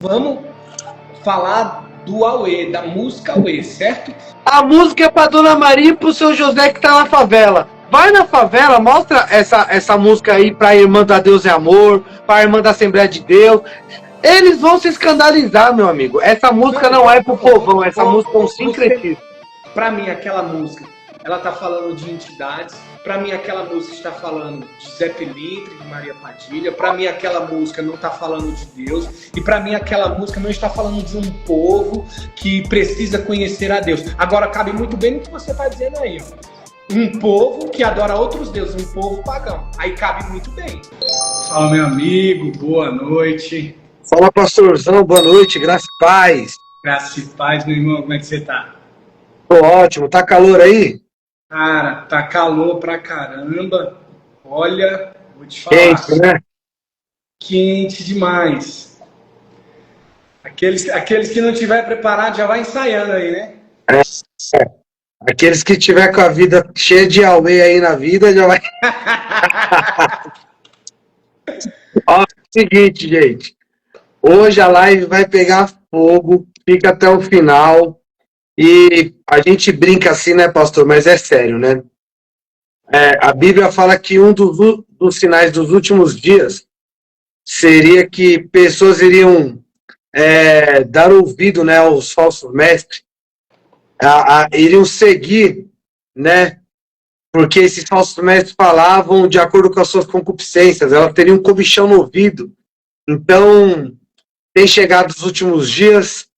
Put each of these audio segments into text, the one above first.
Vamos falar do Auê, da música Auê, certo? A música é pra Dona Maria e pro seu José que tá na favela. Vai na favela, mostra essa música aí pra irmã da Deus é Amor, pra irmã da Assembleia de Deus. Eles vão se escandalizar, meu amigo. Essa música não é pro povão, essa música é um sincretismo. Para mim, aquela música, ela tá falando de entidades. Para mim, aquela música está falando de Zé Pilintre, de Maria Padilha. Para mim, aquela música não está falando de Deus. E para mim, aquela música não está falando de um povo que precisa conhecer a Deus. Agora, cabe muito bem no que você está dizendo aí, ó. Um povo que adora outros deuses, um povo pagão. Aí cabe muito bem. Fala, meu amigo, boa noite. Fala, pastorzão, boa noite, graça e paz. Graça e paz, meu irmão, como é que você tá? Tô ótimo, tá calor aí? Cara, tá calor pra caramba. Olha, vou te falar. Quente, né? Quente demais. Aqueles que não tiver preparado já vai ensaiando aí, né? Aqueles que tiver com a vida cheia de Aue aí na vida, já vai... Ó, seguinte, gente. Hoje a live vai pegar fogo, fica até o final. E a gente brinca assim, né, pastor? Mas é sério, né? A Bíblia fala que um dos sinais dos últimos dias seria que pessoas iriam dar ouvido, né, aos falsos mestres, iriam seguir, né? Porque esses falsos mestres falavam de acordo com as suas concupiscências, elas teriam um comichão no ouvido. Então, tem chegado os últimos dias.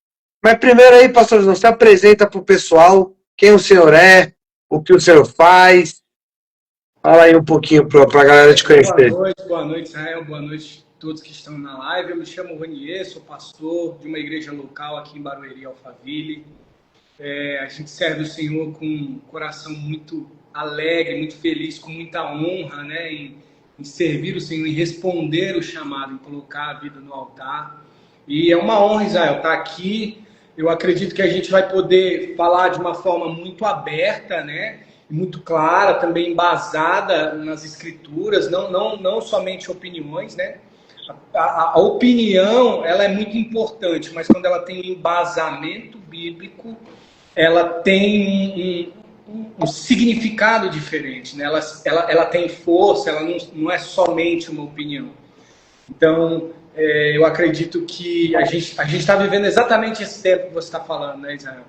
Mas primeiro aí, pastorzão, se apresenta para o pessoal quem o senhor é, o que o senhor faz. Fala aí um pouquinho para a galera te conhecer. Boa noite, Israel, boa noite a todos que estão na live. Eu me chamo Ranier, sou pastor de uma igreja local aqui em Barueri, Alphaville. A gente serve o Senhor com um coração muito alegre, muito feliz, com muita honra, né, em servir o Senhor, em responder o chamado, em colocar a vida no altar. E é uma honra, Israel, estar aqui. Eu acredito que a gente vai poder falar de uma forma muito aberta, né, muito clara, também embasada nas escrituras, não somente opiniões, né. A opinião, ela é muito importante, mas quando ela tem embasamento bíblico, ela tem um significado diferente, né? Ela tem força, ela não é somente uma opinião. Então, eu acredito que a gente está vivendo exatamente esse tempo que você está falando, né, Israel?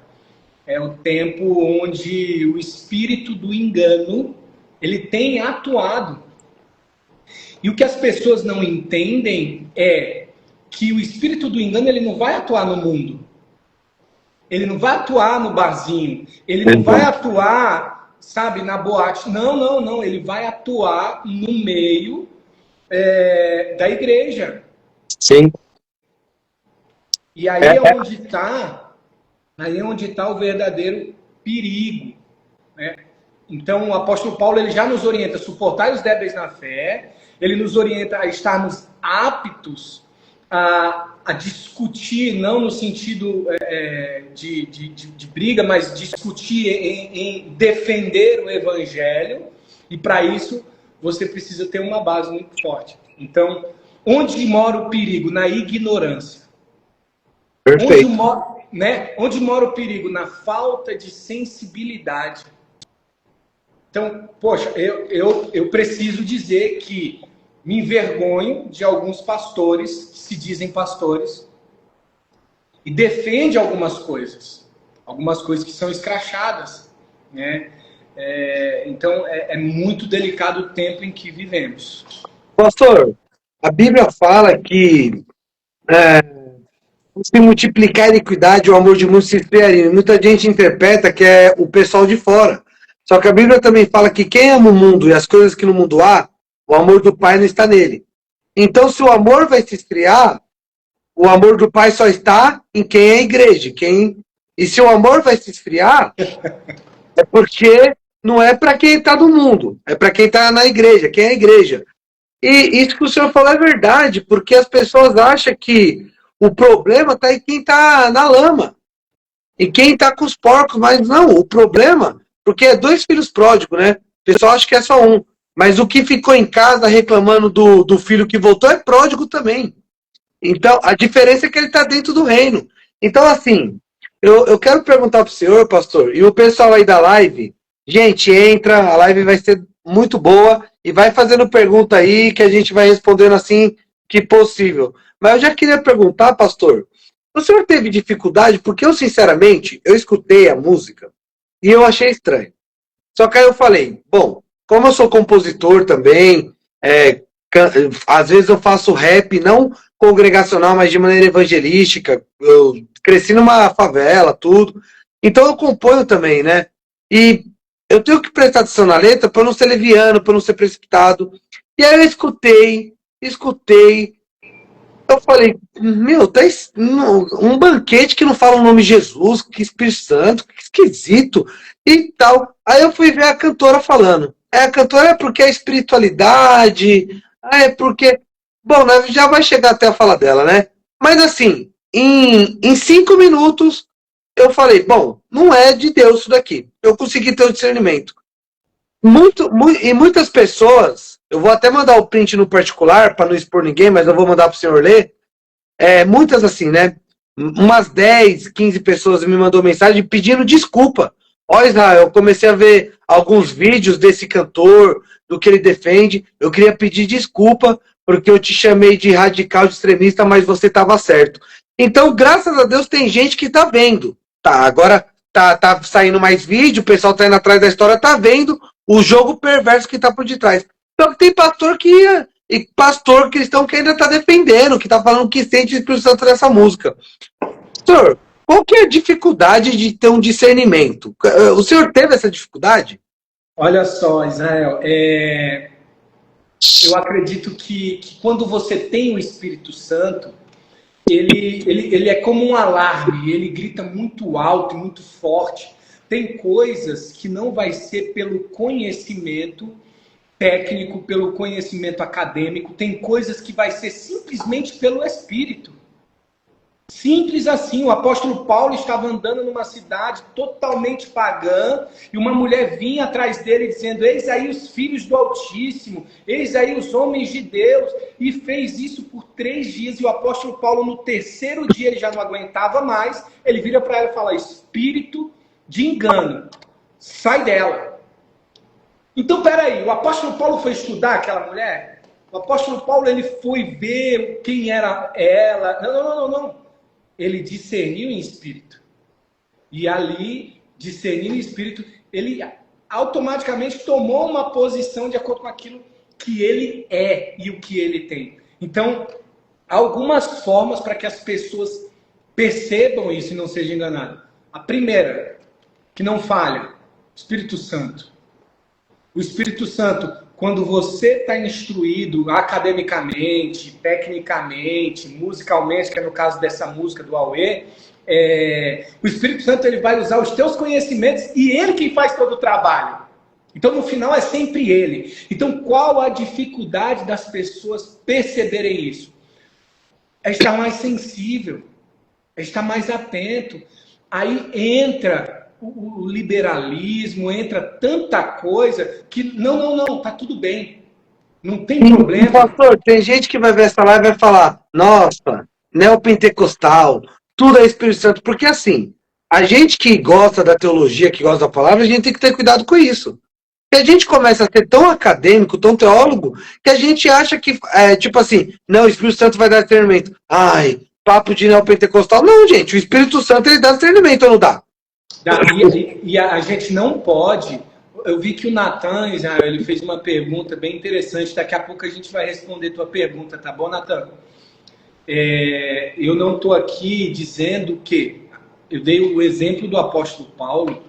É o tempo onde o espírito do engano, ele tem atuado. E o que as pessoas não entendem é que o espírito do engano, ele não vai atuar no mundo. Ele não vai atuar no barzinho. Ele não vai atuar, sabe, na boate. Não. Ele vai atuar no meio da igreja. Sim. E aí é onde está o verdadeiro perigo, né? Então o apóstolo Paulo, ele já nos orienta a suportar os débeis na fé. Ele nos orienta a estarmos aptos a discutir, não no sentido de briga, mas discutir em defender o evangelho. E para isso, você precisa ter uma base muito forte. Então, onde mora o perigo? Na ignorância. Perfeito. Onde mora o perigo? Na falta de sensibilidade. Então, poxa, eu preciso dizer que me envergonho de alguns pastores que se dizem pastores e defendem algumas coisas que são escrachadas, né? Então, é muito delicado o tempo em que vivemos. Pastor, a Bíblia fala que se multiplicar a iniquidade, o amor de muitos se esfriaria. Muita gente interpreta que é o pessoal de fora. Só que a Bíblia também fala que quem ama o mundo e as coisas que no mundo há, o amor do Pai não está nele. Então, se o amor vai se esfriar, o amor do Pai só está em quem é a igreja. E se o amor vai se esfriar, é porque não é para quem está no mundo, é para quem está na igreja, quem é a igreja. E isso que o senhor falou é verdade, porque as pessoas acham que o problema está em quem está na lama, e quem está com os porcos, mas não, o problema, porque é 2 filhos pródigos, né? O pessoal acha que é só um. Mas o que ficou em casa reclamando do filho que voltou é pródigo também. Então, a diferença é que ele está dentro do reino. Então, assim, eu quero perguntar para o senhor, pastor, e o pessoal aí da live, gente, entra, a live vai ser muito boa, e vai fazendo pergunta aí, que a gente vai respondendo assim que possível. Mas eu já queria perguntar, pastor, o senhor teve dificuldade? Porque eu, sinceramente, eu escutei a música e eu achei estranho. Só que aí eu falei, bom, como eu sou compositor também, é, às vezes eu faço rap, não congregacional, mas de maneira evangelística. Eu cresci numa favela, tudo. Então eu componho também, né? E eu tenho que prestar atenção na letra para não ser leviano, para não ser precipitado. E aí eu escutei. Eu falei, meu, tá um banquete que não fala o nome de Jesus, que Espírito Santo, que esquisito e tal. Aí eu fui ver a cantora falando. A cantora é porque a espiritualidade, é porque. Bom, né, já vai chegar até a fala dela, né? Mas assim, em 5 minutos, eu falei, bom, não é de Deus isso daqui. Eu consegui ter o discernimento. E muitas pessoas, eu vou até mandar o print no particular, para não expor ninguém, mas eu vou mandar para o senhor ler. Muitas assim, né? Umas 10, 15 pessoas me mandou mensagem pedindo desculpa. Ó, Israel, eu comecei a ver alguns vídeos desse cantor, do que ele defende. Eu queria pedir desculpa, porque eu te chamei de radical, de extremista, mas você estava certo. Então, graças a Deus, tem gente que tá vendo. Tá, agora tá saindo mais vídeo, o pessoal tá indo atrás da história, tá vendo o jogo perverso que tá por detrás. Só que tem pastor cristão que ainda está defendendo, que está falando que sente o Espírito Santo nessa música. Senhor, qual que é a dificuldade de ter um discernimento? O senhor teve essa dificuldade? Olha só, Israel, eu acredito que quando você tem o Espírito Santo, ele é como um alarme, ele grita muito alto, muito forte. Tem coisas que não vai ser pelo conhecimento técnico, pelo conhecimento acadêmico, tem coisas que vai ser simplesmente pelo Espírito. Simples assim, o apóstolo Paulo estava andando numa cidade totalmente pagã e uma mulher vinha atrás dele dizendo, eis aí os filhos do Altíssimo, eis aí os homens de Deus, e fez isso por 3 dias, e o apóstolo Paulo no 3º dia ele já não aguentava mais, ele vira para ela e fala, espírito de engano, sai dela. Então, peraí, o apóstolo Paulo foi estudar aquela mulher? O apóstolo Paulo ele foi ver quem era ela? Não. Ele discerniu em espírito. E ali, discernindo em espírito, ele automaticamente tomou uma posição de acordo com aquilo que ele é e o que ele tem. Então, há algumas formas para que as pessoas percebam isso e não sejam enganadas. A primeira, que não falha, Espírito Santo. O Espírito Santo, quando você está instruído academicamente, tecnicamente, musicalmente, que é no caso dessa música do Aue, o Espírito Santo ele vai usar os teus conhecimentos e ele quem faz todo o trabalho. Então, no final, é sempre ele. Então, qual a dificuldade das pessoas perceberem isso? É estar mais sensível, é estar mais atento. Aí entra o liberalismo, entra tanta coisa que não, tá tudo bem. Não tem problema. Pastor, tem gente que vai ver essa live e vai falar, nossa, neopentecostal, tudo é Espírito Santo, porque assim, a gente que gosta da teologia, que gosta da palavra, a gente tem que ter cuidado com isso. Porque a gente começa a ser tão acadêmico, tão teólogo, que a gente acha que, tipo assim, não, o Espírito Santo vai dar discernimento. Ai, papo de neopentecostal. Não, gente, o Espírito Santo ele dá discernimento ou não dá? E a gente não pode. Eu vi que o Natan, Israel, ele fez uma pergunta bem interessante. Daqui a pouco a gente vai responder tua pergunta, tá bom, Natan? Eu não estou aqui dizendo que eu dei o exemplo do apóstolo Paulo,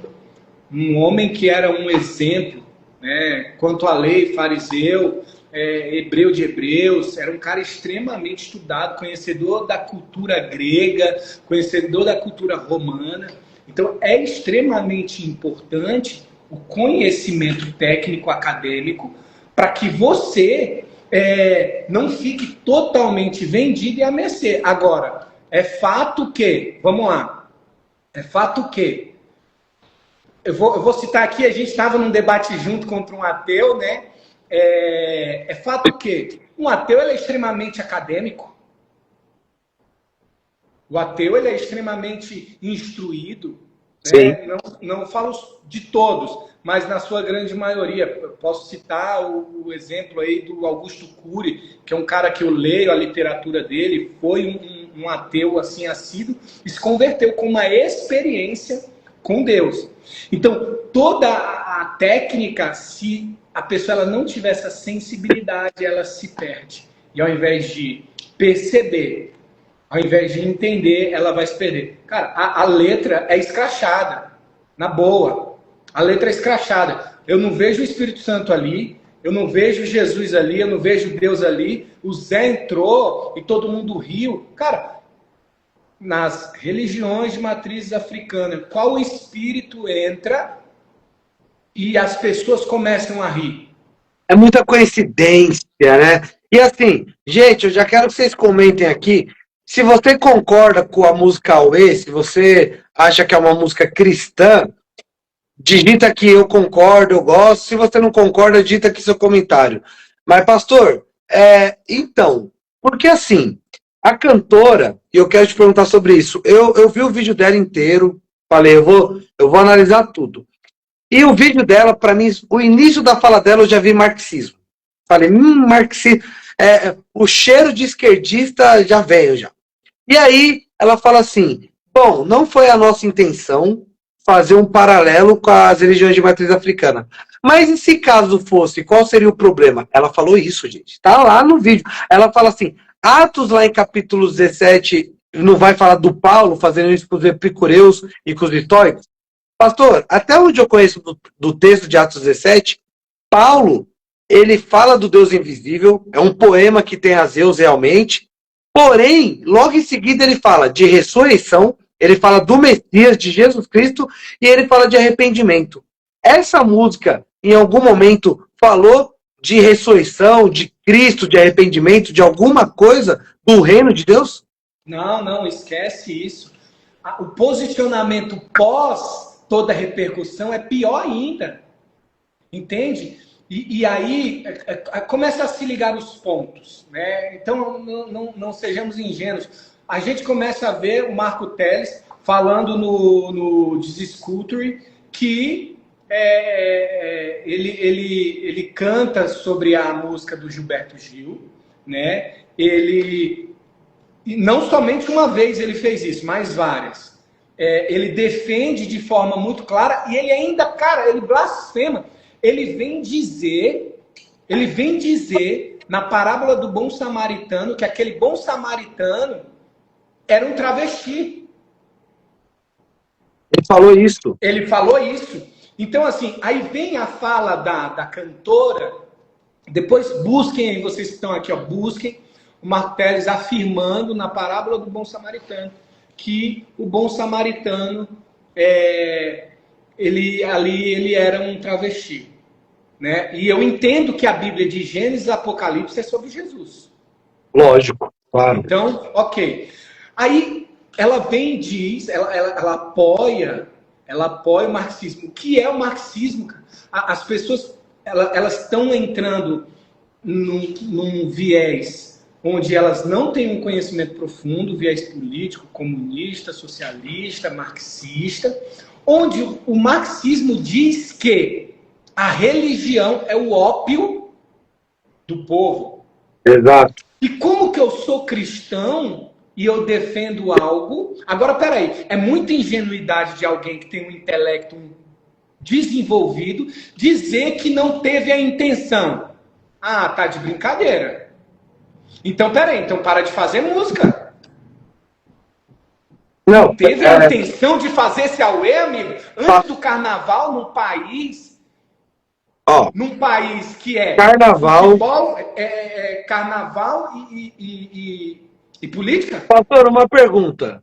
um homem que era um exemplo, né, quanto à lei, fariseu, hebreu de hebreus, era um cara extremamente estudado, conhecedor da cultura grega, conhecedor da cultura romana. Então, é extremamente importante o conhecimento técnico acadêmico para que você não fique totalmente vendido e a mercê. Agora, é fato que, vamos lá, é fato que, eu vou citar aqui, a gente estava num debate junto contra um ateu, né? É fato que um ateu ele é extremamente acadêmico. O ateu ele é extremamente instruído, Sim. né? Não falo de todos, mas na sua grande maioria. Eu posso citar o exemplo aí do Augusto Cury, que é um cara que eu leio a literatura dele, foi um ateu assim assíduo e se converteu com uma experiência com Deus. Então, toda a técnica, se a pessoa ela não tiver essa sensibilidade, ela se perde. E ao invés de perceber, ao invés de entender, ela vai se perder. Cara, a letra é escrachada, na boa. A letra é escrachada. Eu não vejo o Espírito Santo ali, eu não vejo Jesus ali, eu não vejo Deus ali. O Zé entrou e todo mundo riu. Cara, nas religiões de matriz africana, qual espírito entra e as pessoas começam a rir? É muita coincidência, né? E assim, gente, eu já quero que vocês comentem aqui. Se você concorda com a música Aue, se você acha que é uma música cristã, digita aqui eu concordo, eu gosto. Se você não concorda, digita aqui seu comentário. Mas, pastor, então, porque assim, a cantora, e eu quero te perguntar sobre isso, eu vi o vídeo dela inteiro, falei, eu vou analisar tudo. E o vídeo dela, para mim, o início da fala dela, eu já vi marxismo. Falei, marxismo, o cheiro de esquerdista já veio já. E aí, ela fala assim, bom, não foi a nossa intenção fazer um paralelo com as religiões de matriz africana. Mas e se caso fosse, qual seria o problema? Ela falou isso, gente. Tá lá no vídeo. Ela fala assim, Atos lá em capítulo 17, não vai falar do Paulo fazendo isso com os epicureus e com os estoicos? Pastor, até onde eu conheço do texto de Atos 17, Paulo, ele fala do Deus invisível, é um poema que tem a Zeus realmente, porém, logo em seguida ele fala de ressurreição, ele fala do Messias, de Jesus Cristo, e ele fala de arrependimento. Essa música, em algum momento, falou de ressurreição, de Cristo, de arrependimento, de alguma coisa do reino de Deus? Não, esquece isso. O posicionamento pós toda a repercussão é pior ainda. Entende? E aí começa a se ligar os pontos, né? Então não sejamos ingênuos. A gente começa a ver o Marco Teles falando no Discultory que ele canta sobre a música do Gilberto Gil, né? E não somente uma vez ele fez isso, mas várias. Ele defende de forma muito clara e ele ainda, cara, ele blasfema. Ele vem dizer na parábola do bom samaritano que aquele bom samaritano era um travesti. Ele falou isso. Ele falou isso. Então, assim, aí vem a fala da cantora. Depois busquem, vocês que estão aqui, ó, busquem o Marco Teles afirmando na parábola do bom samaritano que o bom samaritano ele era um travesti, né? E eu entendo que a Bíblia de Gênesis e Apocalipse é sobre Jesus. Lógico, claro. Então, ok. Aí ela vem e diz, ela apoia o marxismo. O que é o marxismo? As pessoas elas estão entrando num viés onde elas não têm um conhecimento profundo, viés político, comunista, socialista, marxista, onde o marxismo diz que a religião é o ópio do povo. Exato. E como que eu sou cristão e eu defendo algo... Agora, peraí, é muita ingenuidade de alguém que tem um intelecto desenvolvido dizer que não teve a intenção. Ah, tá de brincadeira. Então, peraí, então para de fazer música. Não, teve a intenção de fazer esse auê, amigo, antes do carnaval, num país que é carnaval, futebol, carnaval e política? Pastor, uma pergunta.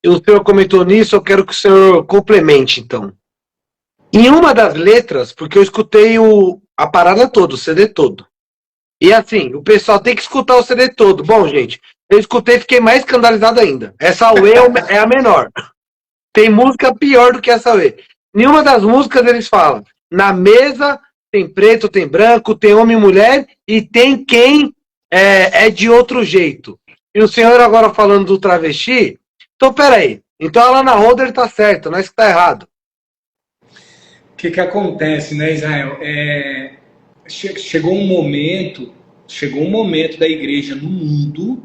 O senhor comentou nisso, eu quero que o senhor complemente, então. Em uma das letras, porque eu escutei a parada toda, o CD todo. E assim, o pessoal tem que escutar o CD todo. Bom, gente, eu escutei e fiquei mais escandalizado ainda. Essa Aue é a menor. Tem música pior do que essa Aue. Em uma das músicas eles falam, na mesa tem preto, tem branco, tem homem e mulher, e tem quem é de outro jeito. e o senhor agora falando do travesti. Então, peraí. Então a Lana Holder tá certa, nós que tá errado. O que acontece, né, Israel? Chegou um momento da igreja no mundo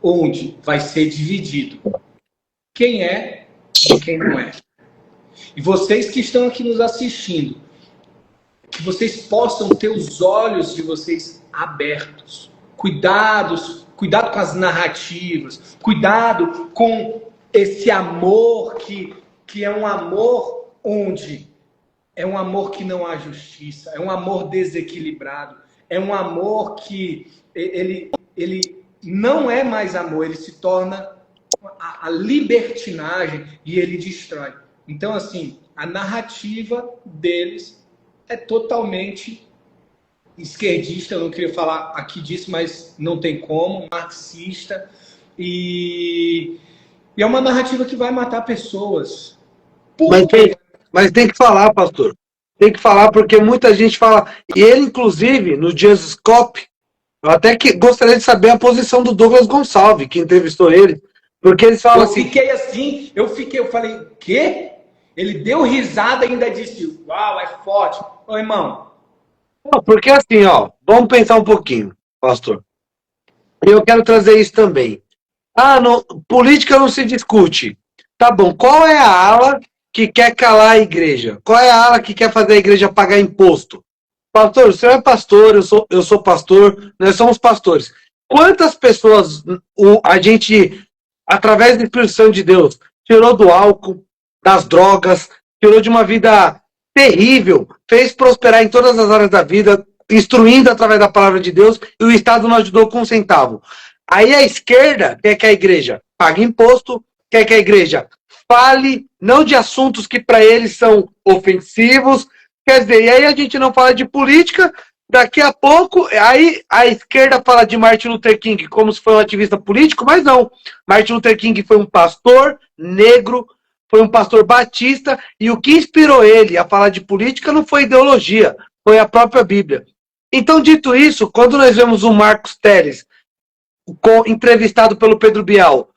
onde vai ser dividido quem é e quem não é. E vocês que estão aqui nos assistindo, que vocês possam ter os olhos de vocês abertos. Cuidado com as narrativas. Cuidado com esse amor que é um amor onde é um amor que não há justiça. É um amor desequilibrado. É um amor que ele não é mais amor. Ele se torna a libertinagem e ele destrói. Então, assim, a narrativa deles é totalmente esquerdista. Eu não queria falar aqui disso, mas não tem como. Marxista. E é uma narrativa que vai matar pessoas. Mas tem que falar, pastor. Tem que falar, porque muita gente fala. E ele, inclusive, no Jesus Scope, eu até que gostaria de saber a posição do Douglas Gonçalves, que entrevistou ele. Porque eles falam assim. Eu falei, quê? Ele deu risada e ainda disse, uau, é forte. Ô, irmão. Não, porque assim, ó, vamos pensar um pouquinho, pastor. E eu quero trazer isso também. Política não se discute. Tá bom, qual é a ala que quer calar a igreja? Qual é a ala que quer fazer a igreja pagar imposto? Pastor, o senhor é pastor, eu sou pastor, nós somos pastores. Quantas pessoas a gente, através da Espírito Santo de Deus, tirou do álcool, das drogas, tirou de uma vida terrível, fez prosperar em todas as áreas da vida, instruindo através da palavra de Deus, e o Estado não ajudou com um centavo. Aí a esquerda quer que a igreja pague imposto, quer que a igreja fale, não de assuntos que para eles são ofensivos, quer dizer, e aí a gente não fala de política, daqui a pouco, aí a esquerda fala de Martin Luther King como se fosse um ativista político, mas não. Martin Luther King foi um pastor negro, foi um pastor batista, e o que inspirou ele a falar de política não foi ideologia, foi a própria Bíblia. Então, dito isso, quando nós vemos o Marcos Telles, entrevistado pelo Pedro Bial,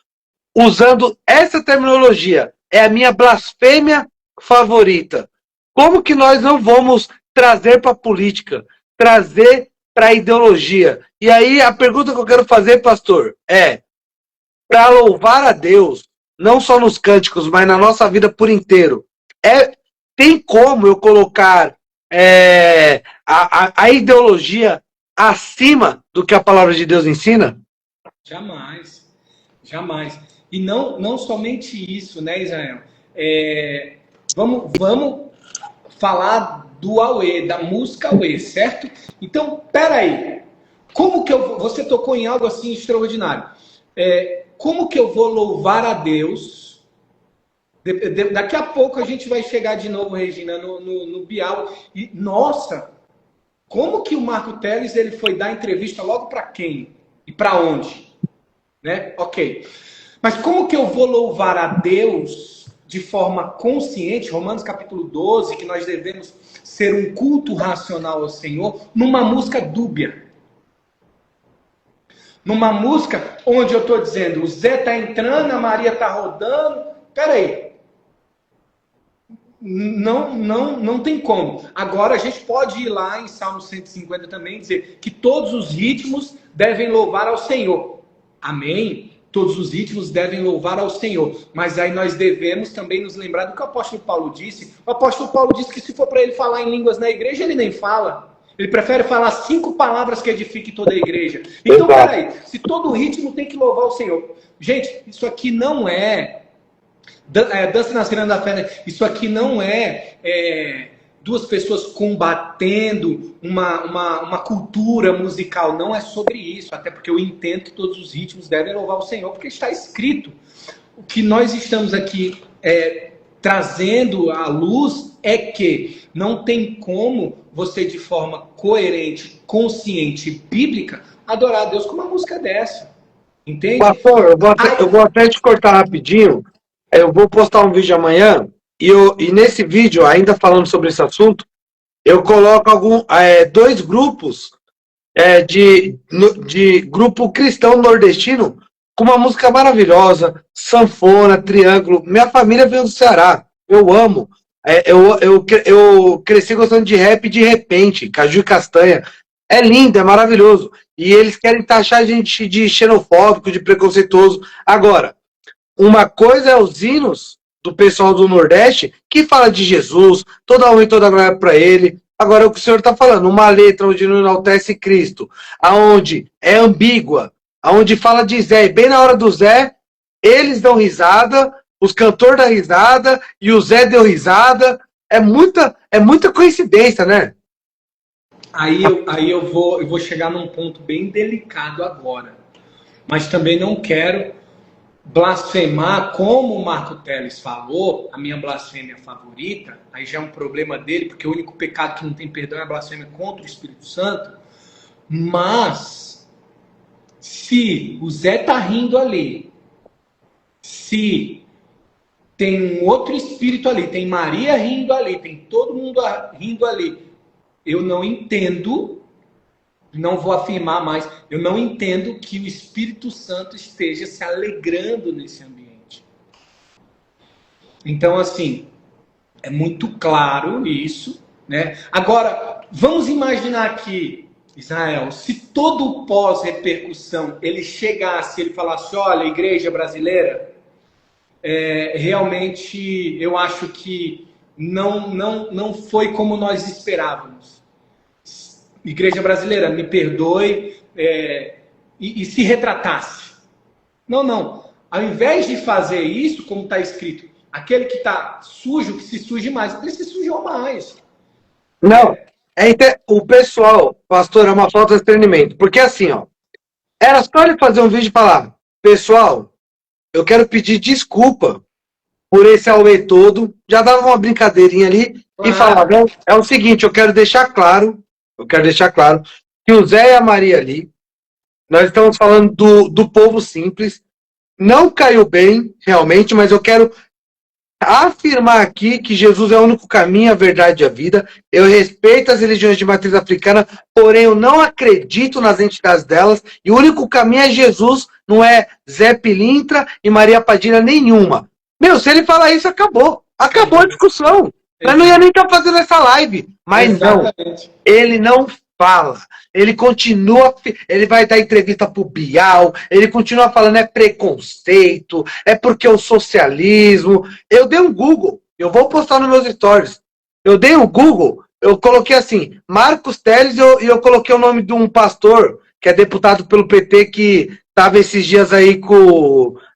usando essa terminologia, é a minha blasfêmia favorita. Como que nós não vamos trazer para a política, trazer para a ideologia? E aí a pergunta que eu quero fazer, pastor, é para louvar a Deus, não só nos cânticos, mas na nossa vida por inteiro. Tem como eu colocar a ideologia acima do que a palavra de Deus ensina? Jamais. Jamais. E não somente isso, né, Israel? Vamos falar do Aue, da música Aue, certo? Então, peraí. Como que você tocou em algo assim extraordinário? Como que eu vou louvar a Deus? Daqui a pouco a gente vai chegar de novo, Regina, no Bial. E, nossa, como que o Marco Telles ele foi dar entrevista logo para quem? E para onde? Né? Ok. Mas como que eu vou louvar a Deus de forma consciente? Romanos capítulo 12, que nós devemos ser um culto racional ao Senhor, numa música dúbia. Numa música onde eu estou dizendo, o Zé está entrando, a Maria está rodando. Peraí. Não tem como. Agora a gente pode ir lá em Salmo 150 também e dizer que todos os ritmos devem louvar ao Senhor. Amém? Todos os ritmos devem louvar ao Senhor. Mas aí nós devemos também nos lembrar do que o apóstolo Paulo disse. O apóstolo Paulo disse que se for para ele falar em línguas na igreja, ele nem fala. Ele prefere falar 5 palavras que edifiquem toda a igreja. Então, peraí, se todo ritmo tem que louvar o Senhor. Gente, isso aqui não é dança na cena da fé. Isso aqui não é duas pessoas combatendo uma cultura musical. Não é sobre isso. Até porque eu entendo que todos os ritmos devem louvar o Senhor, porque está escrito. O que nós estamos aqui trazendo à luz é que não tem como você, de forma coerente, consciente e bíblica, adorar a Deus com uma música dessa. Entende? Pastor, eu vou até te cortar rapidinho. Eu vou postar um vídeo amanhã e nesse vídeo, ainda falando sobre esse assunto, eu coloco 2 grupos de grupo cristão nordestino com uma música maravilhosa, sanfona, triângulo. Minha família veio do Ceará, eu amo. Eu cresci gostando de rap de repente, Caju e Castanha. É lindo, é maravilhoso. E eles querem taxar a gente de xenofóbico, de preconceituoso. Agora, uma coisa é os hinos do pessoal do Nordeste, que fala de Jesus, toda honra e toda glória para ele. Agora, o que o senhor está falando, uma letra onde não enaltece Cristo, aonde é ambígua, aonde fala de Zé, e bem na hora do Zé, eles dão risada, os cantores dão risada, e o Zé deu risada. É muita coincidência, né? Aí eu vou chegar num ponto bem delicado agora. Mas também não quero blasfemar, como o Marco Teles falou, a minha blasfêmia favorita. Aí já é um problema dele, porque o único pecado que não tem perdão é a blasfêmia contra o Espírito Santo. Mas, se o Zé tá rindo ali, se tem um outro espírito ali, tem Maria rindo ali, tem todo mundo rindo ali, eu não entendo, não vou afirmar mais, eu não entendo que o Espírito Santo esteja se alegrando nesse ambiente. Então, assim, é muito claro isso, né? Agora, vamos imaginar aqui, Israel, se todo o pós-repercussão ele chegasse, ele falasse, olha, igreja brasileira, realmente eu acho que não foi como nós esperávamos. Igreja brasileira, me perdoe, e se retratasse. Não. Ao invés de fazer isso, como está escrito, aquele que está sujo, que se suje mais, ele se sujou mais. Não, o pessoal, pastor, é uma falta de treinamento. Porque assim, ó, era só ele fazer um vídeo e falar, pessoal, eu quero pedir desculpa por esse auê todo, já dava uma brincadeirinha ali, e falava, é o seguinte, eu quero deixar claro que o Zé e a Maria ali, nós estamos falando do povo simples, não caiu bem, realmente, mas eu quero afirmar aqui que Jesus é o único caminho, a verdade e a vida. Eu respeito as religiões de matriz africana, porém eu não acredito nas entidades delas, e o único caminho é Jesus, não é Zé Pilintra e Maria Padilha nenhuma. Meu, se ele falar isso, acabou a discussão. Eu não ia nem estar fazendo essa live. Mas exatamente. Não, ele não fala. Ele continua, ele vai dar entrevista pro Bial, ele continua falando é preconceito, é porque o socialismo. Eu dei um Google, eu vou postar nos meus stories. Eu dei um Google, eu coloquei assim, Marcos Teles, e eu coloquei o nome de um pastor, que é deputado pelo PT, que estava esses dias aí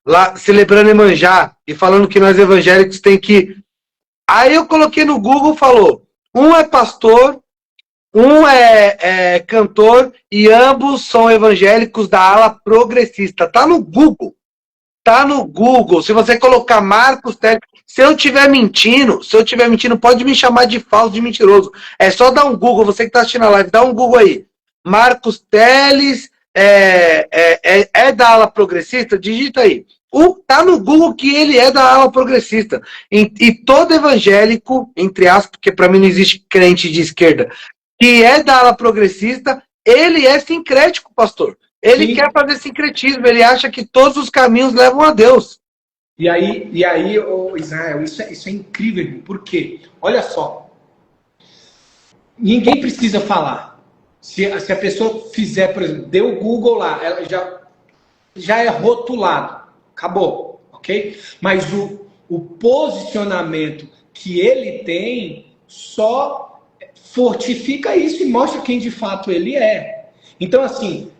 lá celebrando Emanjá, e falando que nós evangélicos tem que... Aí eu coloquei no Google, falou, um é pastor, um é cantor, e ambos são evangélicos da ala progressista. Tá no Google. Se você colocar Marcos Teles, se eu estiver mentindo, pode me chamar de falso, de mentiroso. É só dar um Google, você que está assistindo a live, dá um Google aí. Marcos Teles é da ala progressista? Digita aí. Tá no Google que ele é da ala progressista. E todo evangélico, entre aspas, porque para mim não existe crente de esquerda, que é da ala progressista, ele é sincrético, pastor. Ele Sim. quer fazer sincretismo, ele acha que todos os caminhos levam a Deus. E aí Israel, isso é incrível, por quê? Olha só, ninguém precisa falar. Se a pessoa fizer, por exemplo, deu o Google lá, ela já é rotulado. Acabou, ok? Mas o posicionamento que ele tem só fortifica isso e mostra quem de fato ele é. Então, assim,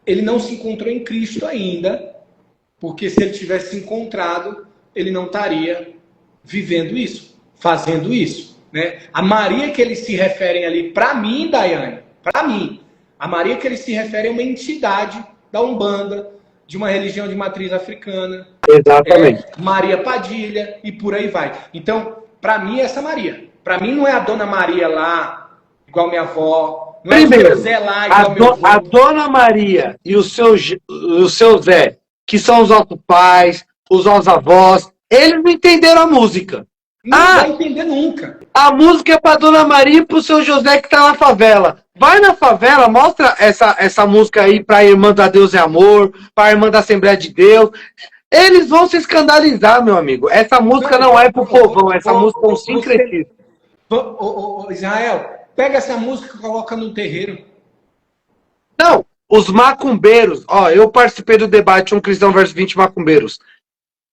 ele não se encontrou em Cristo ainda, porque se ele tivesse encontrado, ele não estaria vivendo isso, fazendo isso, né? A Maria que eles se referem ali, para mim, Daiane, para mim, a Maria que eles se referem é uma entidade da Umbanda, de uma religião de matriz africana. Exatamente. Maria Padilha e por aí vai. Então, para mim, é essa Maria. Para mim, não é a Dona Maria lá, igual minha avó. Não Primeiro, é o Zé lá, igual meu avô. A Dona Maria e o seu Zé, que são os nossos pais, os nossos avós, eles não entenderam a música. Não vai entender nunca. A música é para Dona Maria e para o seu José que está na favela. vai na favela, mostra essa música aí pra Irmã da Deus é Amor, pra Irmã da Assembleia de Deus. Eles vão se escandalizar, meu amigo. Essa música não é pro povão, essa música é um sincretismo. Israel, pega essa música e coloca no terreiro. Não, os macumbeiros. Ó, eu participei do debate Um Cristão versus 20 macumbeiros.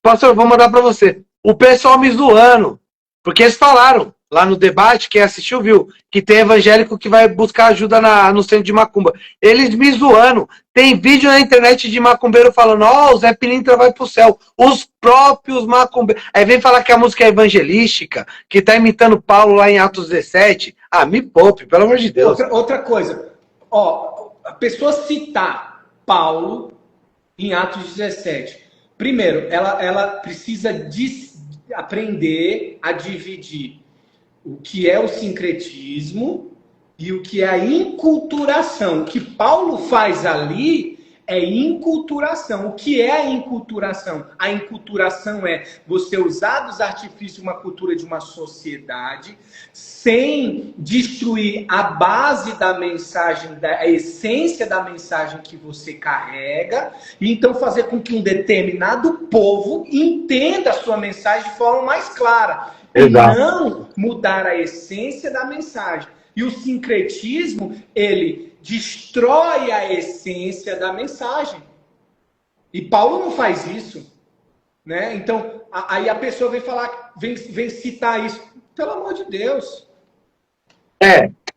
Pastor, vou mandar pra você. O pessoal me zoando. Porque eles falaram lá no debate, quem assistiu viu, que tem evangélico que vai buscar ajuda no centro de macumba. Eles me zoando. Tem vídeo na internet de macumbeiro falando, ó, o Zé Pilintra vai pro céu. Os próprios macumbeiros. Aí vem falar que a música é evangelística, que tá imitando Paulo lá em Atos 17. Ah, me poupe, pelo amor de Deus. Outra coisa. Ó, a pessoa citar Paulo em Atos 17. Primeiro, ela precisa aprender a dividir o que é o sincretismo e o que é a inculturação. O que Paulo faz ali é inculturação. O que é a inculturação? A inculturação é você usar dos artifícios de uma cultura de uma sociedade sem destruir a base da mensagem, a essência da mensagem que você carrega, e então fazer com que um determinado povo entenda a sua mensagem de forma mais clara. Exato. E não mudar a essência da mensagem. E o sincretismo, ele destrói a essência da mensagem. E Paulo não faz isso, né? Então, aí a pessoa vem falar, vem citar isso. Pelo amor de Deus.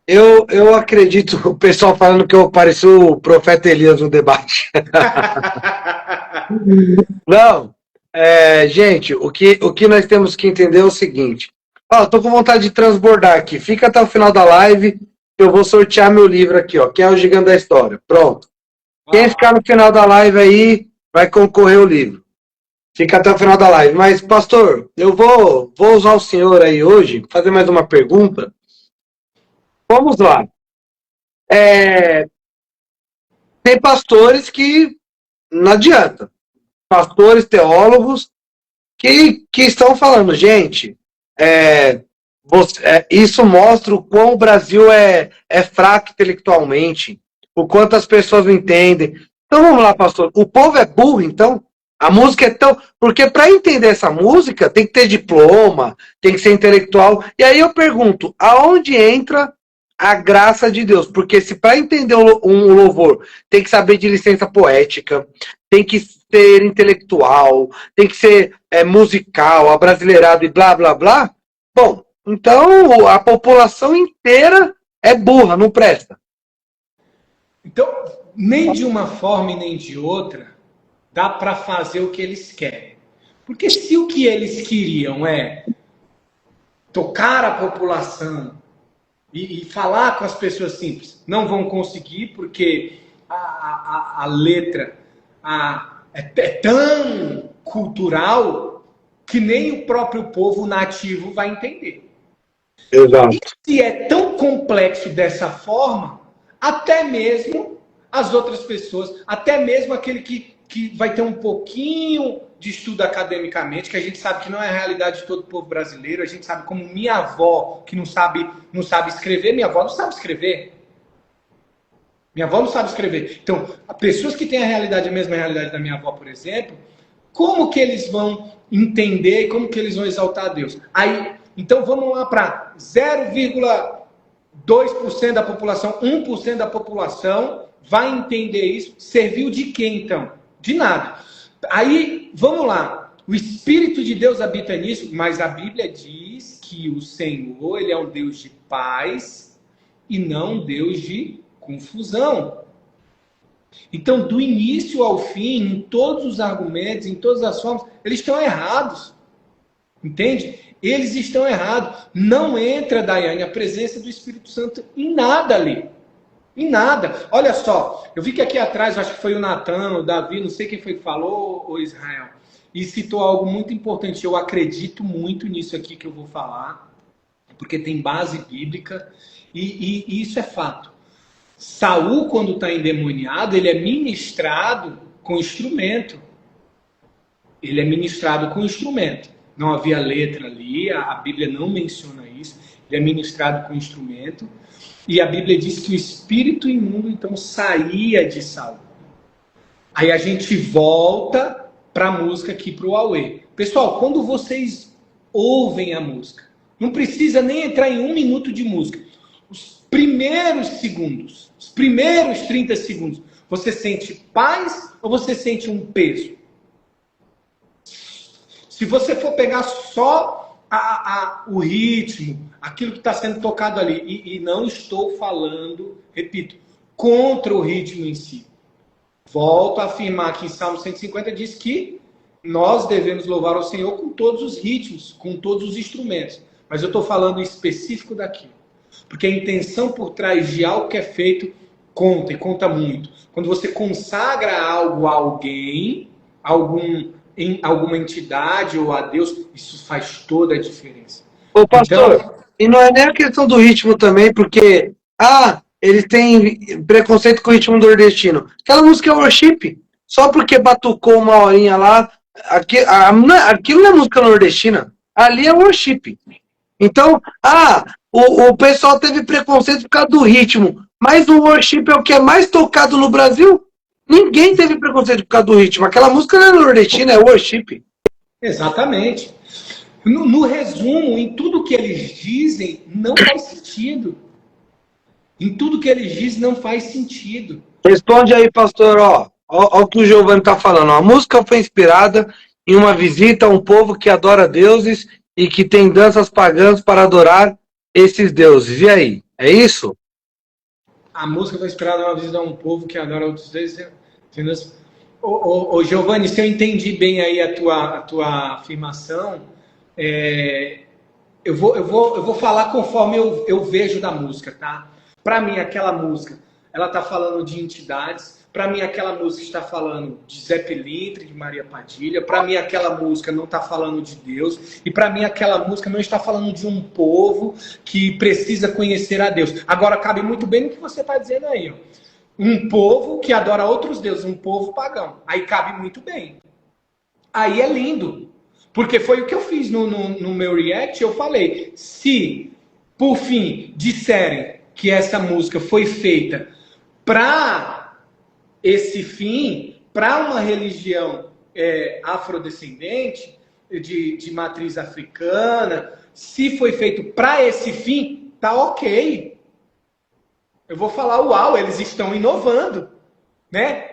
Eu acredito, o pessoal falando que eu pareço o profeta Elias no debate. Não, gente, o que nós temos que entender é o seguinte. Ó, tô com vontade de transbordar aqui. Fica até o final da live, eu vou sortear meu livro aqui, ó. Quem é o Gigante da História? Pronto. Quem ficar no final da live aí, vai concorrer o livro. Fica até o final da live. Mas, pastor, eu vou usar o senhor aí hoje, fazer mais uma pergunta. Vamos lá. Tem pastores que não adianta. Pastores, teólogos, que estão falando, gente, isso mostra o quão o Brasil é fraco intelectualmente, o quanto as pessoas não entendem. Então vamos lá, pastor. O povo é burro, então? A música é tão... Porque para entender essa música tem que ter diploma, tem que ser intelectual. E aí eu pergunto, aonde entra a graça de Deus? Porque se para entender um louvor tem que saber de licença poética, tem que ser intelectual, tem que ser musical, abrasileirado e blá, blá, blá. Bom, então a população inteira é burra, não presta. Então, nem de uma forma e nem de outra dá para fazer o que eles querem. Porque se o que eles queriam é tocar a população e falar com as pessoas simples, não vão conseguir porque a letra é tão cultural que nem o próprio povo nativo vai entender. Exato. E se é tão complexo dessa forma, até mesmo as outras pessoas, até mesmo aquele que vai ter um pouquinho de estudo academicamente, que a gente sabe que não é a realidade de todo o povo brasileiro, a gente sabe como minha avó, que não sabe escrever, minha avó não sabe escrever. Minha avó não sabe escrever. Então, pessoas que têm a mesma realidade da minha avó, por exemplo, como que eles vão entender e como que eles vão exaltar a Deus? Aí, então vamos lá para 0,2% da população, 1% da população vai entender isso. Serviu de quê, então? De nada. Aí, vamos lá. O Espírito de Deus habita nisso, mas a Bíblia diz que o Senhor, ele é um Deus de paz e não um Deus de confusão. Então, do início ao fim, em todos os argumentos, em todas as formas, eles estão errados. Entende? Eles estão errados. Não entra, Daiane, a presença do Espírito Santo em nada ali. Em nada. Olha só, eu vi que aqui atrás, acho que foi o Natan, o Davi, não sei quem foi que falou, o Israel, e citou algo muito importante. Eu acredito muito nisso aqui que eu vou falar, porque tem base bíblica, e isso é fato. Saul, quando está endemoniado, ele é ministrado com instrumento. Ele é ministrado com instrumento. Não havia letra ali, a Bíblia não menciona isso. Ele é ministrado com instrumento. E a Bíblia diz que o espírito imundo então saía de Saul. Aí a gente volta para a música aqui para o Aue. Pessoal, quando vocês ouvem a música, não precisa nem entrar em 1 minuto de música. Os primeiros segundos, os primeiros 30 segundos, você sente paz ou você sente um peso? Se você for pegar só o ritmo, aquilo que está sendo tocado ali, e não estou falando, repito, contra o ritmo em si. Volto a afirmar que em Salmo 150 diz que nós devemos louvar ao Senhor com todos os ritmos, com todos os instrumentos. Mas eu estou falando em específico daquilo. Porque a intenção por trás de algo que é feito conta, e conta muito. Quando você consagra algo a alguém, alguma entidade ou a Deus, isso faz toda a diferença. Ô, pastor, Então, e não é nem a questão do ritmo também, porque, eles têm preconceito com o ritmo nordestino. Aquela música é worship. Só porque batucou uma horinha lá, aquilo não é música nordestina. Ali é worship. Então, o pessoal teve preconceito por causa do ritmo, mas o worship é o que é mais tocado no Brasil. Ninguém teve preconceito por causa do ritmo. Aquela música não é nordestina, é worship. exatamente. No resumo, em tudo que eles dizem, não faz sentido. Em tudo que eles dizem, não faz sentido. Responde aí, pastor, ó o que o Giovanni está falando. A música foi inspirada em uma visita a um povo que adora deuses e que tem danças pagãs para adorar esses deuses. E aí? É isso? A música foi inspirada em uma visita a um povo que adora outros deuses. Ô, Giovanni, se eu entendi bem aí a tua afirmação, eu vou falar conforme eu vejo da música, tá? Para mim, aquela música, ela tá falando de entidades. Para mim, aquela música está falando de Zé Pilintra, de Maria Padilha. Para mim, aquela música não está falando de Deus. E para mim, aquela música não está falando de um povo que precisa conhecer a Deus. Agora, cabe muito bem no que você está dizendo aí. Ó. Um povo que adora outros deuses, um povo pagão. Aí cabe muito bem. Aí é lindo. Porque foi o que eu fiz no meu react. Eu falei, se, por fim, disserem que essa música foi feita para esse fim, para uma religião afrodescendente, de matriz africana, se foi feito para esse fim, tá ok. Eu vou falar, uau, eles estão inovando, né?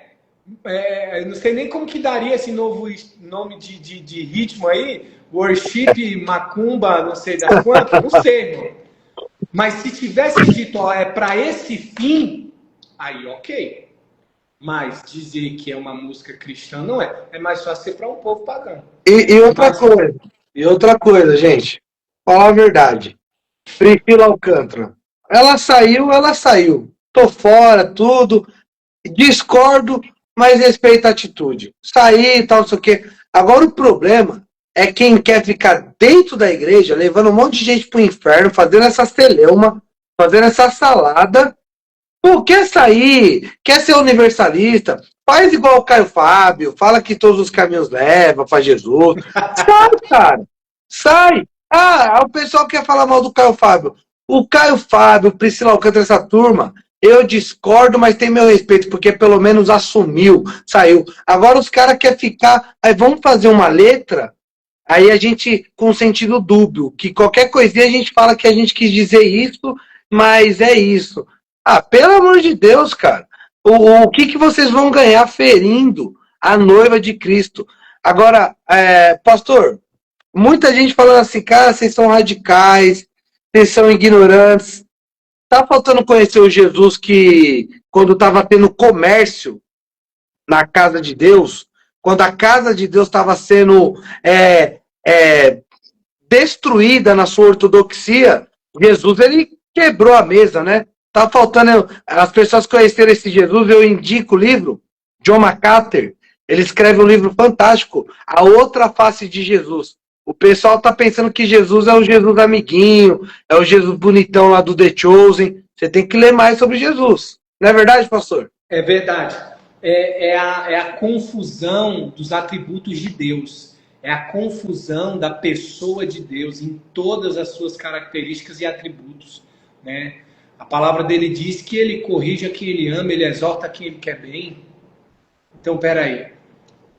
Não sei nem como que daria esse novo nome de ritmo aí, worship, macumba, não sei das quantas, não sei, irmão. Mas se tivesse dito, ó, é para esse fim, aí ok. Mas dizer que é uma música cristã não é. É mais fácil ser para um povo pagão. E outra coisa, gente. Falar a verdade. Priscila Alcântara. Ela saiu. Tô fora, tudo. Discordo, mas respeito a atitude. Sair e tal, não sei o quê. Agora o problema é quem quer ficar dentro da igreja, levando um monte de gente pro inferno, fazendo essa celeuma, fazendo essa salada. Pô, quer sair, quer ser universalista, faz igual o Caio Fábio, fala que todos os caminhos levam para Jesus. Sai, cara, sai. O pessoal quer falar mal do Caio Fábio. O Caio Fábio, Priscila Alcântara, essa turma, eu discordo, mas tem meu respeito, porque pelo menos assumiu, saiu. Agora os caras querem ficar, aí vamos fazer uma letra, aí a gente, com sentido dúbio, que qualquer coisinha a gente fala que a gente quis dizer isso, mas é isso. Pelo amor de Deus, cara. O que vocês vão ganhar ferindo a noiva de Cristo? Agora, pastor, muita gente falando assim, cara, vocês são radicais, vocês são ignorantes. Tá faltando conhecer o Jesus que, quando estava tendo comércio na casa de Deus, quando a casa de Deus estava sendo destruída na sua ortodoxia, Jesus, ele quebrou a mesa, né? Tá faltando as pessoas conhecerem esse Jesus. Eu indico o livro, John MacArthur. Ele escreve um livro fantástico, A Outra Face de Jesus. O pessoal tá pensando que Jesus é o Jesus amiguinho, é o Jesus bonitão lá do The Chosen. Você tem que ler mais sobre Jesus. Não é verdade, pastor? É verdade. É a confusão dos atributos de Deus. É a confusão da pessoa de Deus em todas as suas características e atributos, né? A palavra dele diz que ele corrige a quem ele ama, ele exorta a quem ele quer bem. Então, peraí.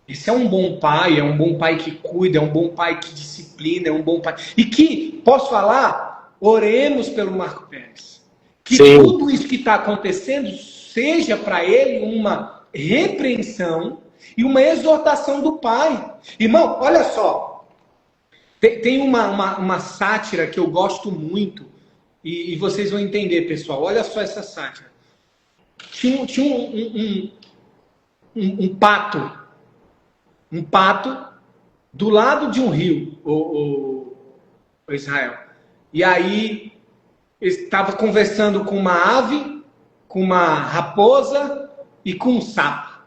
Esse é um bom pai que cuida, é um bom pai que disciplina, é um bom pai. E que, posso falar, oremos pelo Marco Pérez. Que Sim. Tudo isso que está acontecendo seja para ele uma repreensão e uma exortação do pai. Irmão, olha só. Tem uma sátira que eu gosto muito, e vocês vão entender, pessoal. Olha só essa sátira. Tinha um pato. Um pato do lado de um rio, o Israel. E aí, estava conversando com uma ave, com uma raposa e com um sapo.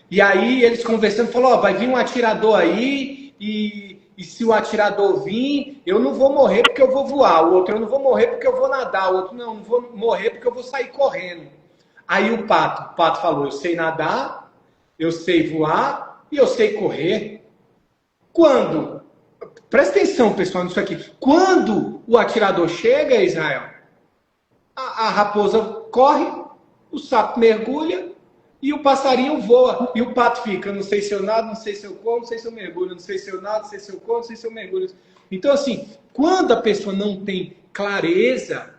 E aí, eles conversando, falou, vai vir um atirador aí, e se o atirador vir, eu não vou morrer porque eu vou voar. O outro, eu não vou morrer porque eu vou nadar. O outro, não vou morrer porque eu vou sair correndo. Aí o pato falou, eu sei nadar, eu sei voar, e eu sei correr. Quando? Presta atenção, pessoal, nisso aqui. Quando o atirador chega, Israel, a raposa corre, o sapo mergulha e o passarinho voa. E o pato fica, não sei se eu nado, não sei se eu corro, não sei se eu mergulho, não sei se eu nado, não sei se eu corro, não sei se eu mergulho. Então, assim, quando a pessoa não tem clareza,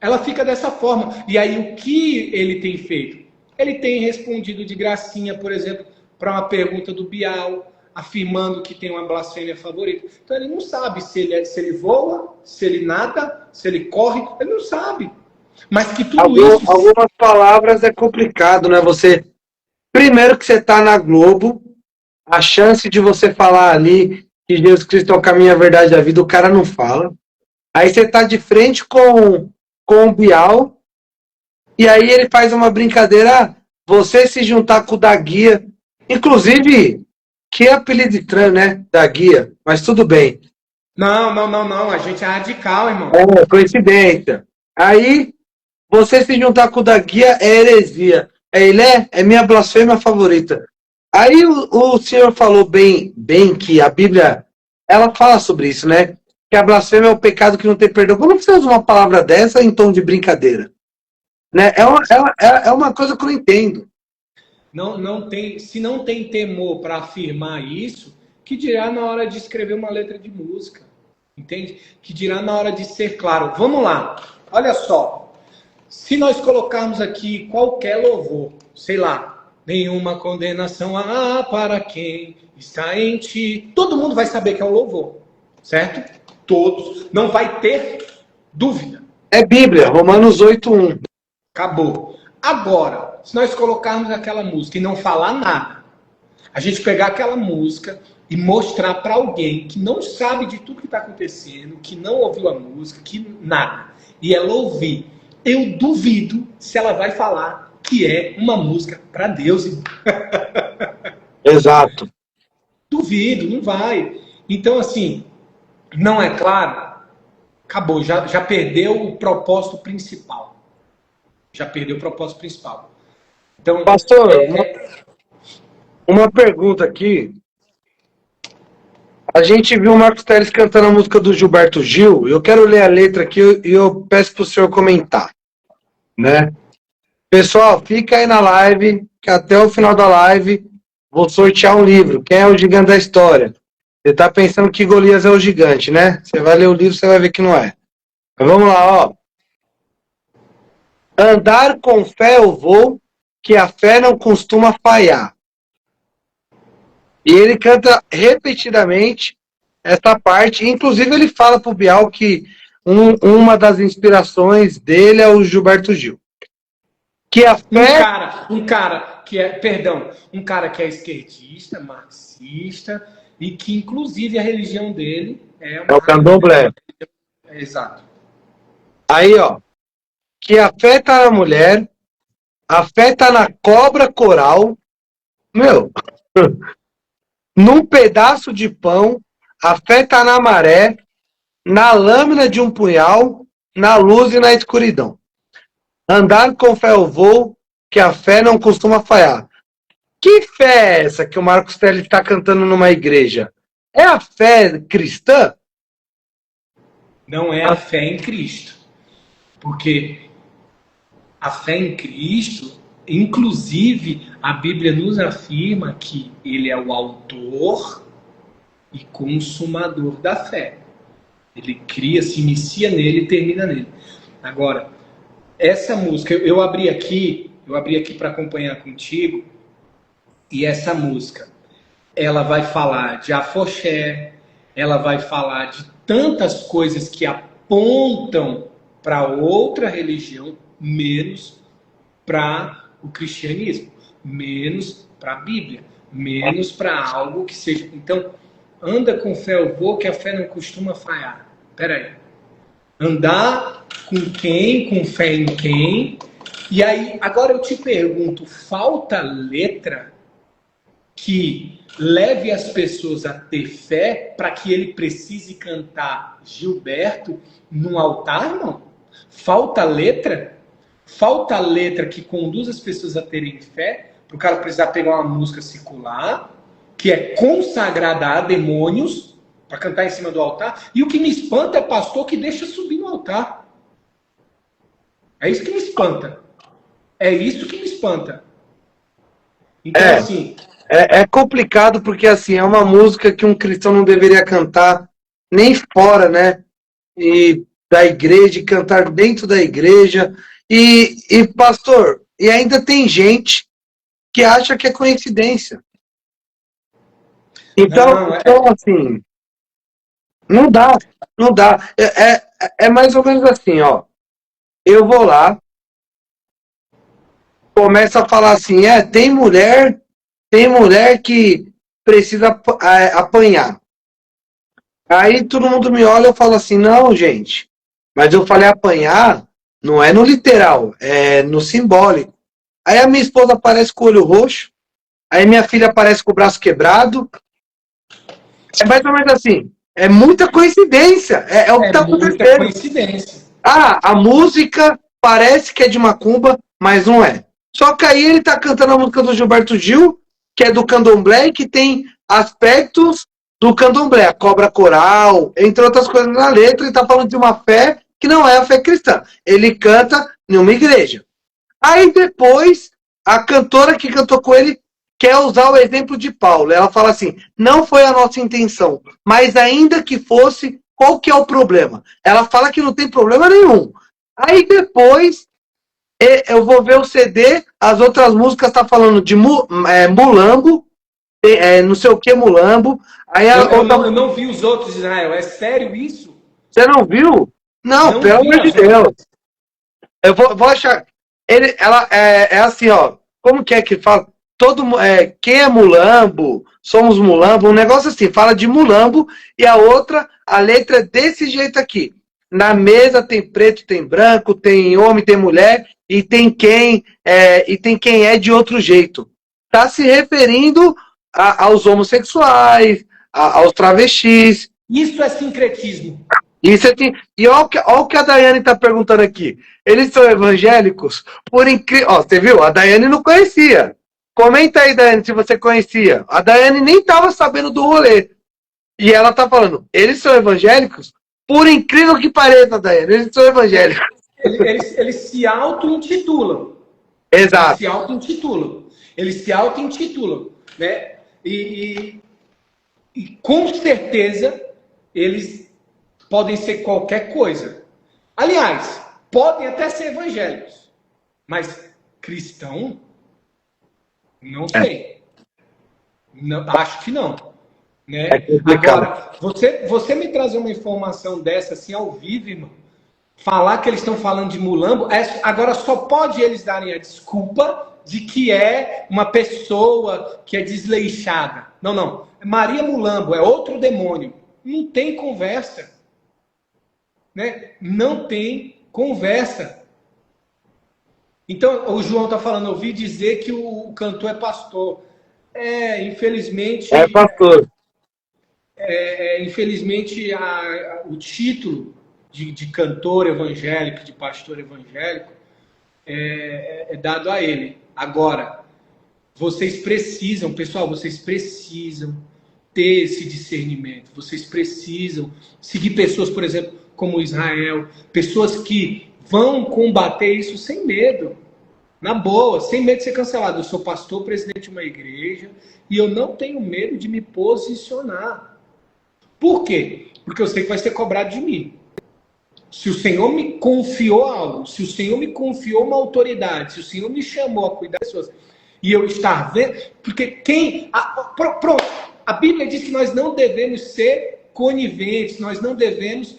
ela fica dessa forma. E aí, o que ele tem feito? Ele tem respondido de gracinha, por exemplo, para uma pergunta do Bial, afirmando que tem uma blasfêmia favorita. Então ele não sabe se ele voa, se ele nada, se ele corre, ele não sabe. Mas que tudo isso... Algumas palavras é complicado, né? Primeiro que você está na Globo, a chance de você falar ali que Jesus Cristo é o caminho, a verdade e a vida, o cara não fala. Aí você está de frente com o Bial, e aí ele faz uma brincadeira, você se juntar com o da Guia. Inclusive, que apelido estranho, né? Da Guia, mas tudo bem. Não, a gente é radical, irmão. É, coincidência. Aí, você se juntar com o da Guia é heresia. Ele é minha blasfêmia favorita. Aí o senhor falou bem que a Bíblia, ela fala sobre isso, né? Que a blasfêmia é o pecado que não tem perdão. Como você usa uma palavra dessa em tom de brincadeira? Né? É uma coisa que eu não entendo. Se não tem temor para afirmar isso, que dirá na hora de escrever uma letra de música, entende? Que dirá na hora de ser claro. Vamos lá, olha só. Se nós colocarmos aqui qualquer louvor, sei lá, nenhuma condenação há para quem está em ti, todo mundo vai saber que é um louvor, certo? Todos, não vai ter dúvida. É Bíblia, Romanos 8:1. Acabou. Agora, se nós colocarmos aquela música e não falar nada, a gente pegar aquela música e mostrar para alguém que não sabe de tudo que está acontecendo, que não ouviu a música, que nada, e ela ouvir, eu duvido se ela vai falar que é uma música para Deus. Exato. Duvido, não vai. Então, assim, não é claro? Acabou, já perdeu o propósito principal. Então, Pastor, uma pergunta aqui. A gente viu o Marcos Telles cantando a música do Gilberto Gil. Eu quero ler a letra aqui e eu peço para o senhor comentar, né? Pessoal, fica aí na live, que até o final da live vou sortear um livro. Quem é o gigante da história? Você está pensando que Golias é o gigante, né? Você vai ler o livro, você vai ver que não é. Mas vamos lá, ó. Andar com fé eu vou, que a fé não costuma falhar. E ele canta repetidamente essa parte. Inclusive ele fala pro Bial que uma das inspirações dele é o Gilberto Gil. Que a fé... Um cara que é esquerdista, marxista, e que inclusive a religião dele é o candomblé. Exato. Aí, ó. Que a fé tá na mulher, a fé tá na cobra coral, meu, num pedaço de pão, a fé tá na maré, na lâmina de um punhal, na luz e na escuridão. Andar com fé eu vou, que a fé não costuma falhar. Que fé é essa que o Marcos Telles está cantando numa igreja? É a fé cristã? Não é a fé em Cristo. Porque A fé em Cristo, inclusive, a Bíblia nos afirma que ele é o autor e consumador da fé. Ele cria, se inicia nele e termina nele. Agora, essa música, eu abri aqui para acompanhar contigo, e essa música, ela vai falar de afoxé, ela vai falar de tantas coisas que apontam para outra religião, menos para o cristianismo, menos para a Bíblia, menos para algo que seja. Então, anda com fé eu vou, que a fé não costuma falhar. Peraí. Andar com quem? Com fé em quem? E aí, agora eu te pergunto, falta letra que leve as pessoas a ter fé para que ele precise cantar Gilberto no altar, irmão? Falta letra? Falta letra que conduz as pessoas a terem fé, para o cara precisar pegar uma música secular, que é consagrada a demônios, para cantar em cima do altar. E o que me espanta é pastor que deixa subir no altar. É isso que me espanta. É isso que me espanta. Então, assim... É complicado porque, assim, é uma música que um cristão não deveria cantar nem fora, né? E da igreja, e cantar dentro da igreja. E, pastor, e ainda tem gente que acha que é coincidência. Então, assim, não dá. É mais ou menos assim, ó. Eu vou lá, começa a falar assim, tem mulher que precisa apanhar. Aí todo mundo me olha e eu falo assim, não, gente, mas eu falei apanhar, não é no literal, é no simbólico. Aí a minha esposa aparece com o olho roxo, aí minha filha aparece com o braço quebrado. É mais ou menos assim, é muita coincidência, é o que está acontecendo. Muita coincidência. A música parece que é de macumba, mas não é. Só que aí ele tá cantando a música do Gilberto Gil, que é do candomblé, que tem aspectos do candomblé, a cobra coral, entre outras coisas na letra, e tá falando de uma fé que não é a fé cristã. Ele canta em uma igreja. Aí depois, a cantora que cantou com ele quer usar o exemplo de Paulo. Ela fala assim, não foi a nossa intenção, mas ainda que fosse, qual que é o problema? Ela fala que não tem problema nenhum. Aí depois, eu vou ver o CD, as outras músicas tá falando de mulambo, não sei o que mulambo. Aí eu não vi os outros, Israel. É sério isso? Você não viu? Não, pelo amor de Deus. Eu vou achar. Ela é assim, ó. Como que fala? Quem é mulambo? Somos mulambo. Um negócio assim, fala de mulambo. E a outra, a letra é desse jeito aqui. Na mesa tem preto, tem branco, tem homem, tem mulher. E tem quem é de outro jeito. Está se referindo aos homossexuais, aos travestis. Isso é sincretismo. E olha o que a Daiane está perguntando aqui. Eles são evangélicos? Por incrível. Ó, você viu? A Daiane não conhecia. Comenta aí, Daiane, se você conhecia. A Daiane nem estava sabendo do rolê. E ela está falando, eles são evangélicos? Por incrível que pareça, Daiane, eles são evangélicos. Eles se auto-intitulam. Exato. Eles se auto-intitulam. Né? E com certeza eles podem ser qualquer coisa. Aliás, podem até ser evangélicos. Mas cristão? Não sei. Não, acho que não. Né? Agora, você me trazer uma informação dessa assim ao vivo, irmão, falar que eles estão falando de mulambo, agora só pode eles darem a desculpa de que é uma pessoa que é desleixada. Não. Maria Mulambo é outro demônio. Não tem conversa. Né? Não tem conversa. Então, o João está falando, ouvi dizer que o cantor é pastor. Infelizmente... É pastor. Infelizmente, o título de cantor evangélico, de pastor evangélico, é dado a ele. Agora, vocês precisam ter esse discernimento. Vocês precisam seguir pessoas, por exemplo, como Israel, pessoas que vão combater isso sem medo. Na boa, sem medo de ser cancelado. Eu sou pastor, presidente de uma igreja, e eu não tenho medo de me posicionar. Por quê? Porque eu sei que vai ser cobrado de mim. Se o Senhor me confiou algo, se o Senhor me confiou uma autoridade, se o Senhor me chamou a cuidar das pessoas, e eu estar vendo, porque pronto, a Bíblia diz que nós não devemos ser coniventes, nós não devemos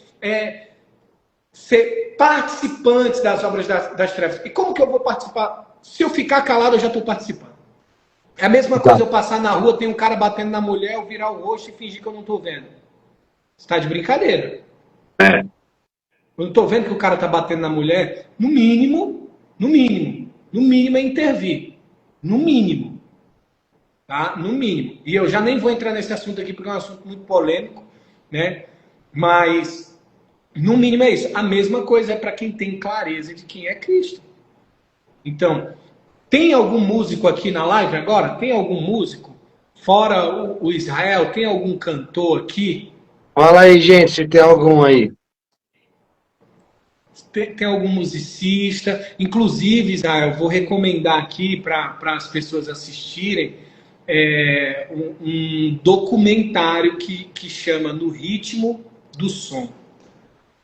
ser participantes das obras das trevas. E como que eu vou participar? Se eu ficar calado, eu já estou participando. É a mesma coisa eu passar na rua, tem um cara batendo na mulher, eu virar o rosto e fingir que eu não estou vendo. Você está de brincadeira. Eu não estou vendo que o cara está batendo na mulher. No mínimo é intervir. No mínimo. Tá? No mínimo. E eu já nem vou entrar nesse assunto aqui, porque é um assunto muito polêmico, né? Mas, no mínimo é isso. A mesma coisa é para quem tem clareza de quem é Cristo. Então, tem algum músico aqui na live agora? Tem algum músico? Fora o Israel, tem algum cantor aqui? Fala aí, gente, se tem algum aí. Tem algum musicista? Inclusive, Israel, vou recomendar aqui para as pessoas assistirem um documentário que chama No Ritmo do Som.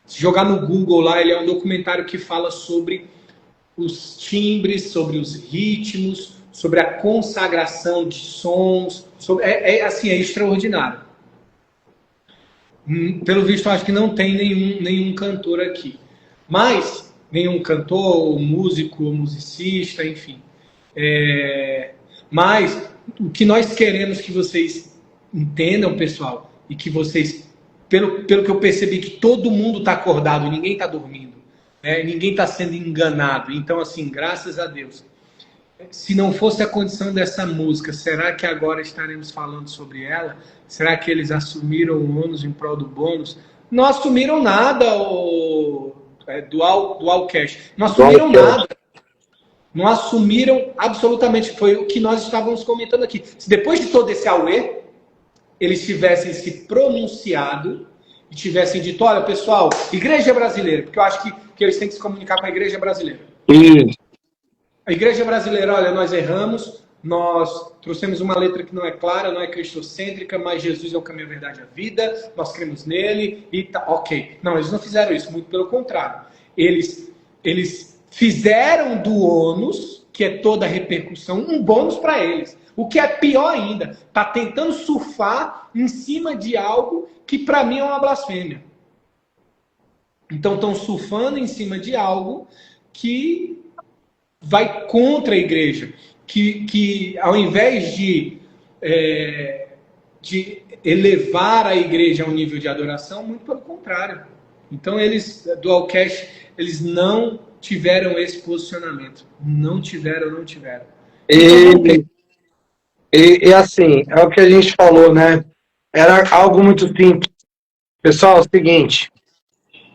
Se jogar no Google lá, ele é um documentário que fala sobre os timbres, sobre os ritmos, sobre a consagração de sons. É extraordinário. Pelo visto, acho que não tem nenhum cantor aqui. Mas, nenhum cantor, músico, musicista, enfim. Mas, o que nós queremos que vocês entendam, pessoal, e que vocês, pelo que eu percebi, que todo mundo está acordado, ninguém está dormindo, né? Ninguém está sendo enganado. Então, assim, graças a Deus. Se não fosse a condição dessa música, será que agora estaremos falando sobre ela? Será que eles assumiram o ônus em prol do bônus? Não assumiram nada, Dual Cash. Não assumiram nada. Não assumiram absolutamente. Foi o que nós estávamos comentando aqui. Se depois de todo esse auê, eles tivessem se pronunciado e tivessem dito, olha, pessoal, igreja brasileira, porque eu acho que eles têm que se comunicar com a igreja brasileira. A igreja brasileira, olha, nós erramos, nós trouxemos uma letra que não é clara, não é cristocêntrica, mas Jesus é o caminho, a verdade e a vida, nós cremos nele e tá, ok. Não, eles não fizeram isso, muito pelo contrário. Eles fizeram do ônus, que é toda a repercussão, um bônus para eles. O que é pior ainda, tá tentando surfar em cima de algo que para mim é uma blasfêmia. Então estão surfando em cima de algo que vai contra a igreja, que ao invés de elevar a igreja a um nível de adoração, muito pelo contrário. Então eles, Dual Cash, eles não tiveram esse posicionamento. Não tiveram. E assim, é o que a gente falou, né? Era algo muito simples. Pessoal, é o seguinte,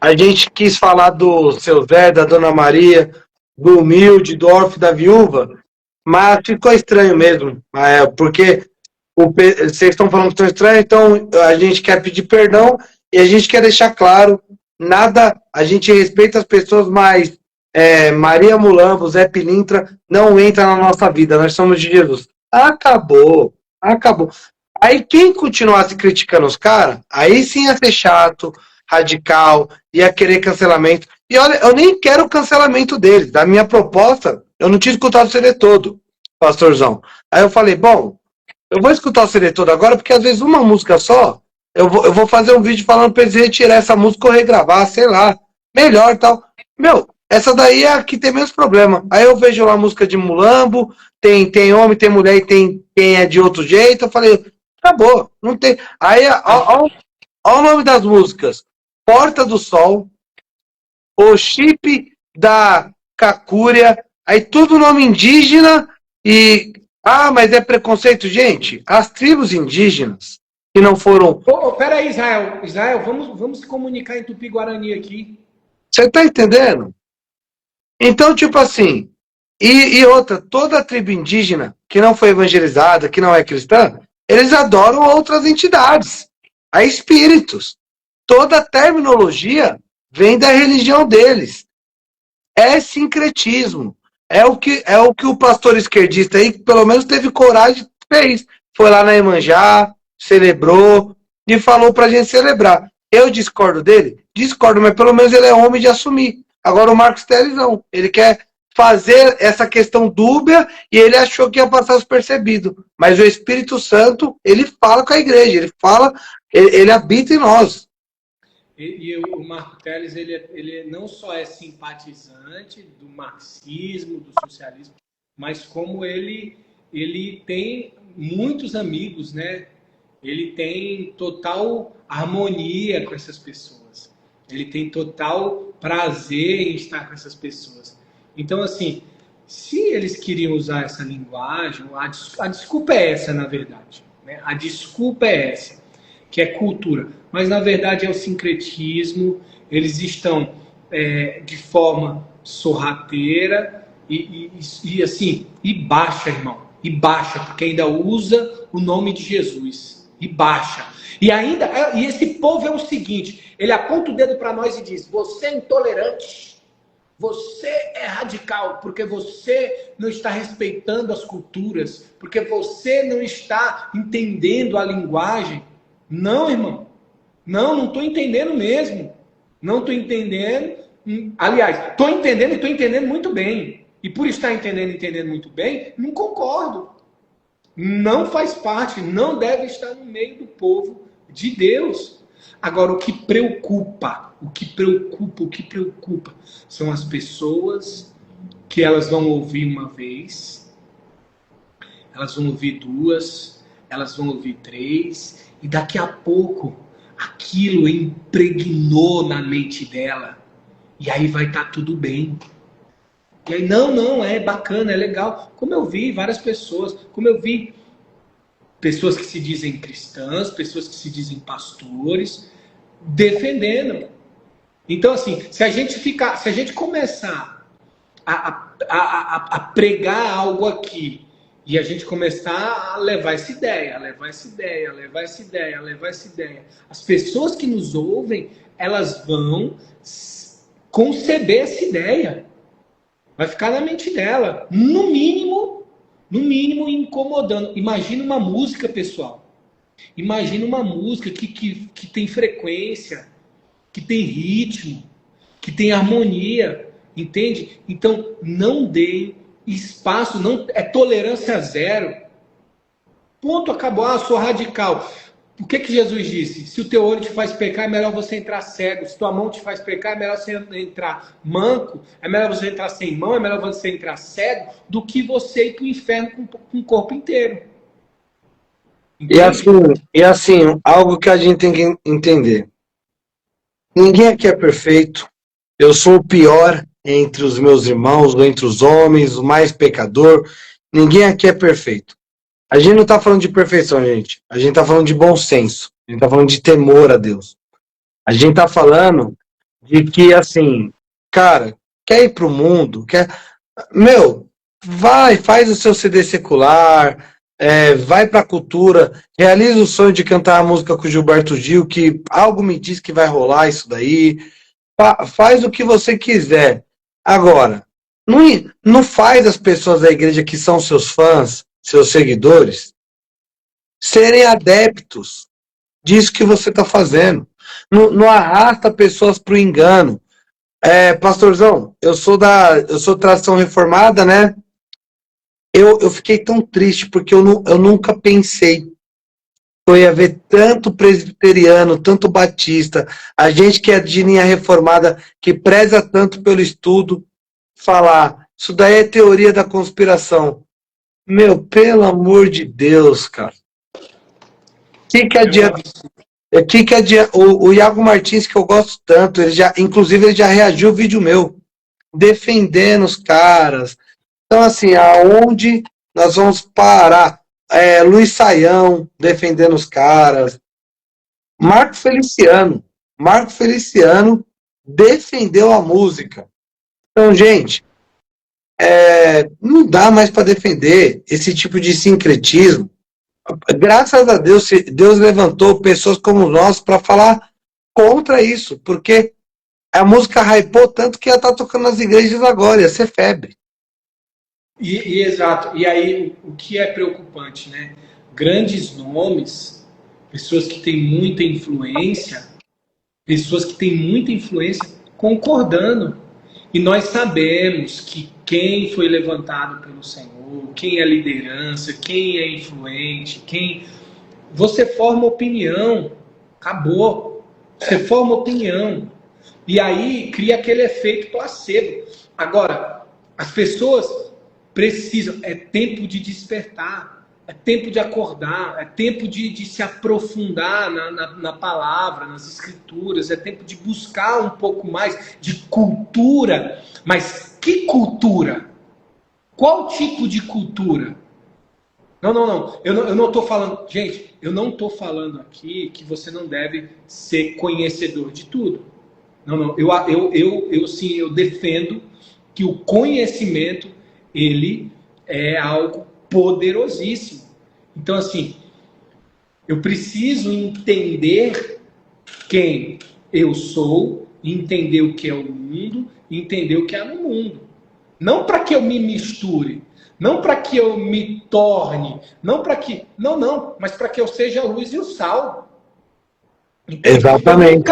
a gente quis falar do seu Zé, da Dona Maria, do humilde, do órfão, da viúva, mas ficou estranho mesmo, porque vocês estão falando que estão estranho, então a gente quer pedir perdão e a gente quer deixar claro, a gente respeita as pessoas, mas Maria Mulambo, Zé Pilintra não entra na nossa vida, nós somos de Jesus. Acabou. Aí quem continuasse criticando os caras, aí sim ia ser chato, radical, ia querer cancelamento. E olha, eu nem quero o cancelamento deles. Da minha proposta, eu não tinha escutado o CD todo, pastorzão. Aí eu falei, bom, eu vou escutar o CD todo agora, porque às vezes uma música só, eu vou fazer um vídeo falando pra eles retirar essa música ou regravar, sei lá, melhor e tal. Meu, essa daí é a que tem menos problema. Aí eu vejo lá a música de Mulambo, tem homem, tem mulher e tem quem é de outro jeito. Eu falei, acabou, não tem. Aí, ó o nome das músicas: Porta do Sol, O Chip da Cacúria, aí tudo nome indígena e... mas é preconceito, gente. As tribos indígenas que não foram... Peraí, Israel, vamos se comunicar em Tupi-Guarani aqui. Você tá entendendo? Então, tipo assim, e outra, toda a tribo indígena que não foi evangelizada, que não é cristã, eles adoram outras entidades, a espíritos. Toda a terminologia vem da religião deles. é sincretismo. É o que o pastor esquerdista aí, pelo menos teve coragem, fez. Foi lá na Iemanjá, celebrou e falou pra gente celebrar. Eu discordo dele? Discordo, mas pelo menos ele é homem de assumir. Agora o Marcos Telles não. Ele quer fazer essa questão dúbia e ele achou que ia passar despercebido. Mas o Espírito Santo, ele fala com a igreja, ele fala, ele habita em nós. E o Marco Telles, ele não só é simpatizante do marxismo, do socialismo, mas como ele tem muitos amigos, né? Ele tem total harmonia com essas pessoas. Ele tem total prazer em estar com essas pessoas. Então, assim, se eles queriam usar essa linguagem, a desculpa é essa, na verdade. Né? A desculpa é essa, que é cultura. Mas, na verdade, é o sincretismo. Eles estão de forma sorrateira e assim, e baixa, irmão. E baixa, porque ainda usa o nome de Jesus. E baixa. E esse povo é o seguinte, ele aponta o dedo para nós e diz, você é intolerante, você é radical, porque você não está respeitando as culturas, porque você não está entendendo a linguagem. Não, irmão. Não estou entendendo mesmo. Não estou entendendo. Aliás, estou entendendo e estou entendendo muito bem. E por estar entendendo muito bem, não concordo. Não faz parte, não deve estar no meio do povo de Deus. Agora, o que preocupa são as pessoas que elas vão ouvir uma vez, elas vão ouvir duas, elas vão ouvir três, e daqui a pouco aquilo impregnou na mente dela, e aí vai estar tudo bem. E aí, não, é bacana, é legal. Como eu vi várias pessoas, pessoas que se dizem cristãs, pessoas que se dizem pastores, defendendo. Então, assim, se a gente começar a pregar algo aqui, e a gente começar a levar essa ideia, as pessoas que nos ouvem, elas vão conceber essa ideia. Vai ficar na mente dela. No mínimo incomodando. Imagina uma música, pessoal. Imagina uma música que tem frequência, que tem ritmo, que tem harmonia. Entende? Então, não dê espaço, não é tolerância zero. Ponto, acabou. Eu sou radical. O que Jesus disse? Se o teu olho te faz pecar, é melhor você entrar cego. Se tua mão te faz pecar, é melhor você entrar manco. É melhor você entrar sem mão, é melhor você entrar cego, do que você ir para o inferno com o corpo inteiro. E assim, algo que a gente tem que entender. Ninguém aqui é perfeito. Eu sou o pior entre os meus irmãos, ou entre os homens, o mais pecador. Ninguém aqui é perfeito. A gente não está falando de perfeição, gente. A gente está falando de bom senso. A gente está falando de temor a Deus. A gente está falando de que, assim, cara, quer ir pro mundo? Faz o seu CD secular, vai pra cultura, realiza o sonho de cantar a música com o Gilberto Gil, que algo me diz que vai rolar isso daí. Faz o que você quiser. Agora, não faz as pessoas da igreja que são seus fãs, seus seguidores, serem adeptos disso que você está fazendo. Não arrasta pessoas para o engano. Pastorzão, eu sou tradição reformada, né? Eu fiquei tão triste porque eu nunca pensei que eu ia ver tanto presbiteriano, tanto batista, a gente que é de linha reformada, que preza tanto pelo estudo, falar, isso daí é teoria da conspiração. Meu, pelo amor de Deus, cara. Que adianta? O Iago Martins, que eu gosto tanto, inclusive ele já reagiu ao vídeo meu, defendendo os caras. Então, assim, aonde nós vamos parar? Luiz Saião defendendo os caras. Marco Feliciano defendeu a música. Então, gente, não dá mais para defender esse tipo de sincretismo. Graças a Deus, Deus levantou pessoas como nós para falar contra isso, porque A música hypou tanto que ela tá tocando nas igrejas agora, ia ser febre. Exato. E aí, o que é preocupante, né? Grandes nomes, pessoas que têm muita influência, concordando. E nós sabemos que quem foi levantado pelo Senhor, quem é liderança, quem é influente, quem. Você forma opinião. Acabou. Você forma opinião. E aí cria aquele efeito placebo. Agora, as pessoas precisam. É tempo de despertar. É tempo de acordar, é tempo de se aprofundar na palavra, nas escrituras, é tempo de buscar um pouco mais de cultura. Mas que cultura? Qual tipo de cultura? Não. Eu não estou falando. Gente, eu não estou falando aqui que você não deve ser conhecedor de tudo. Não. Sim, eu defendo que o conhecimento, ele é algo poderosíssimo. Então, assim, eu preciso entender quem eu sou, entender o que é o mundo, entender o que é no mundo. Não para que eu me misture, não para que eu me torne, não para que... Não, mas para que eu seja a luz e o sal. Então, Exatamente.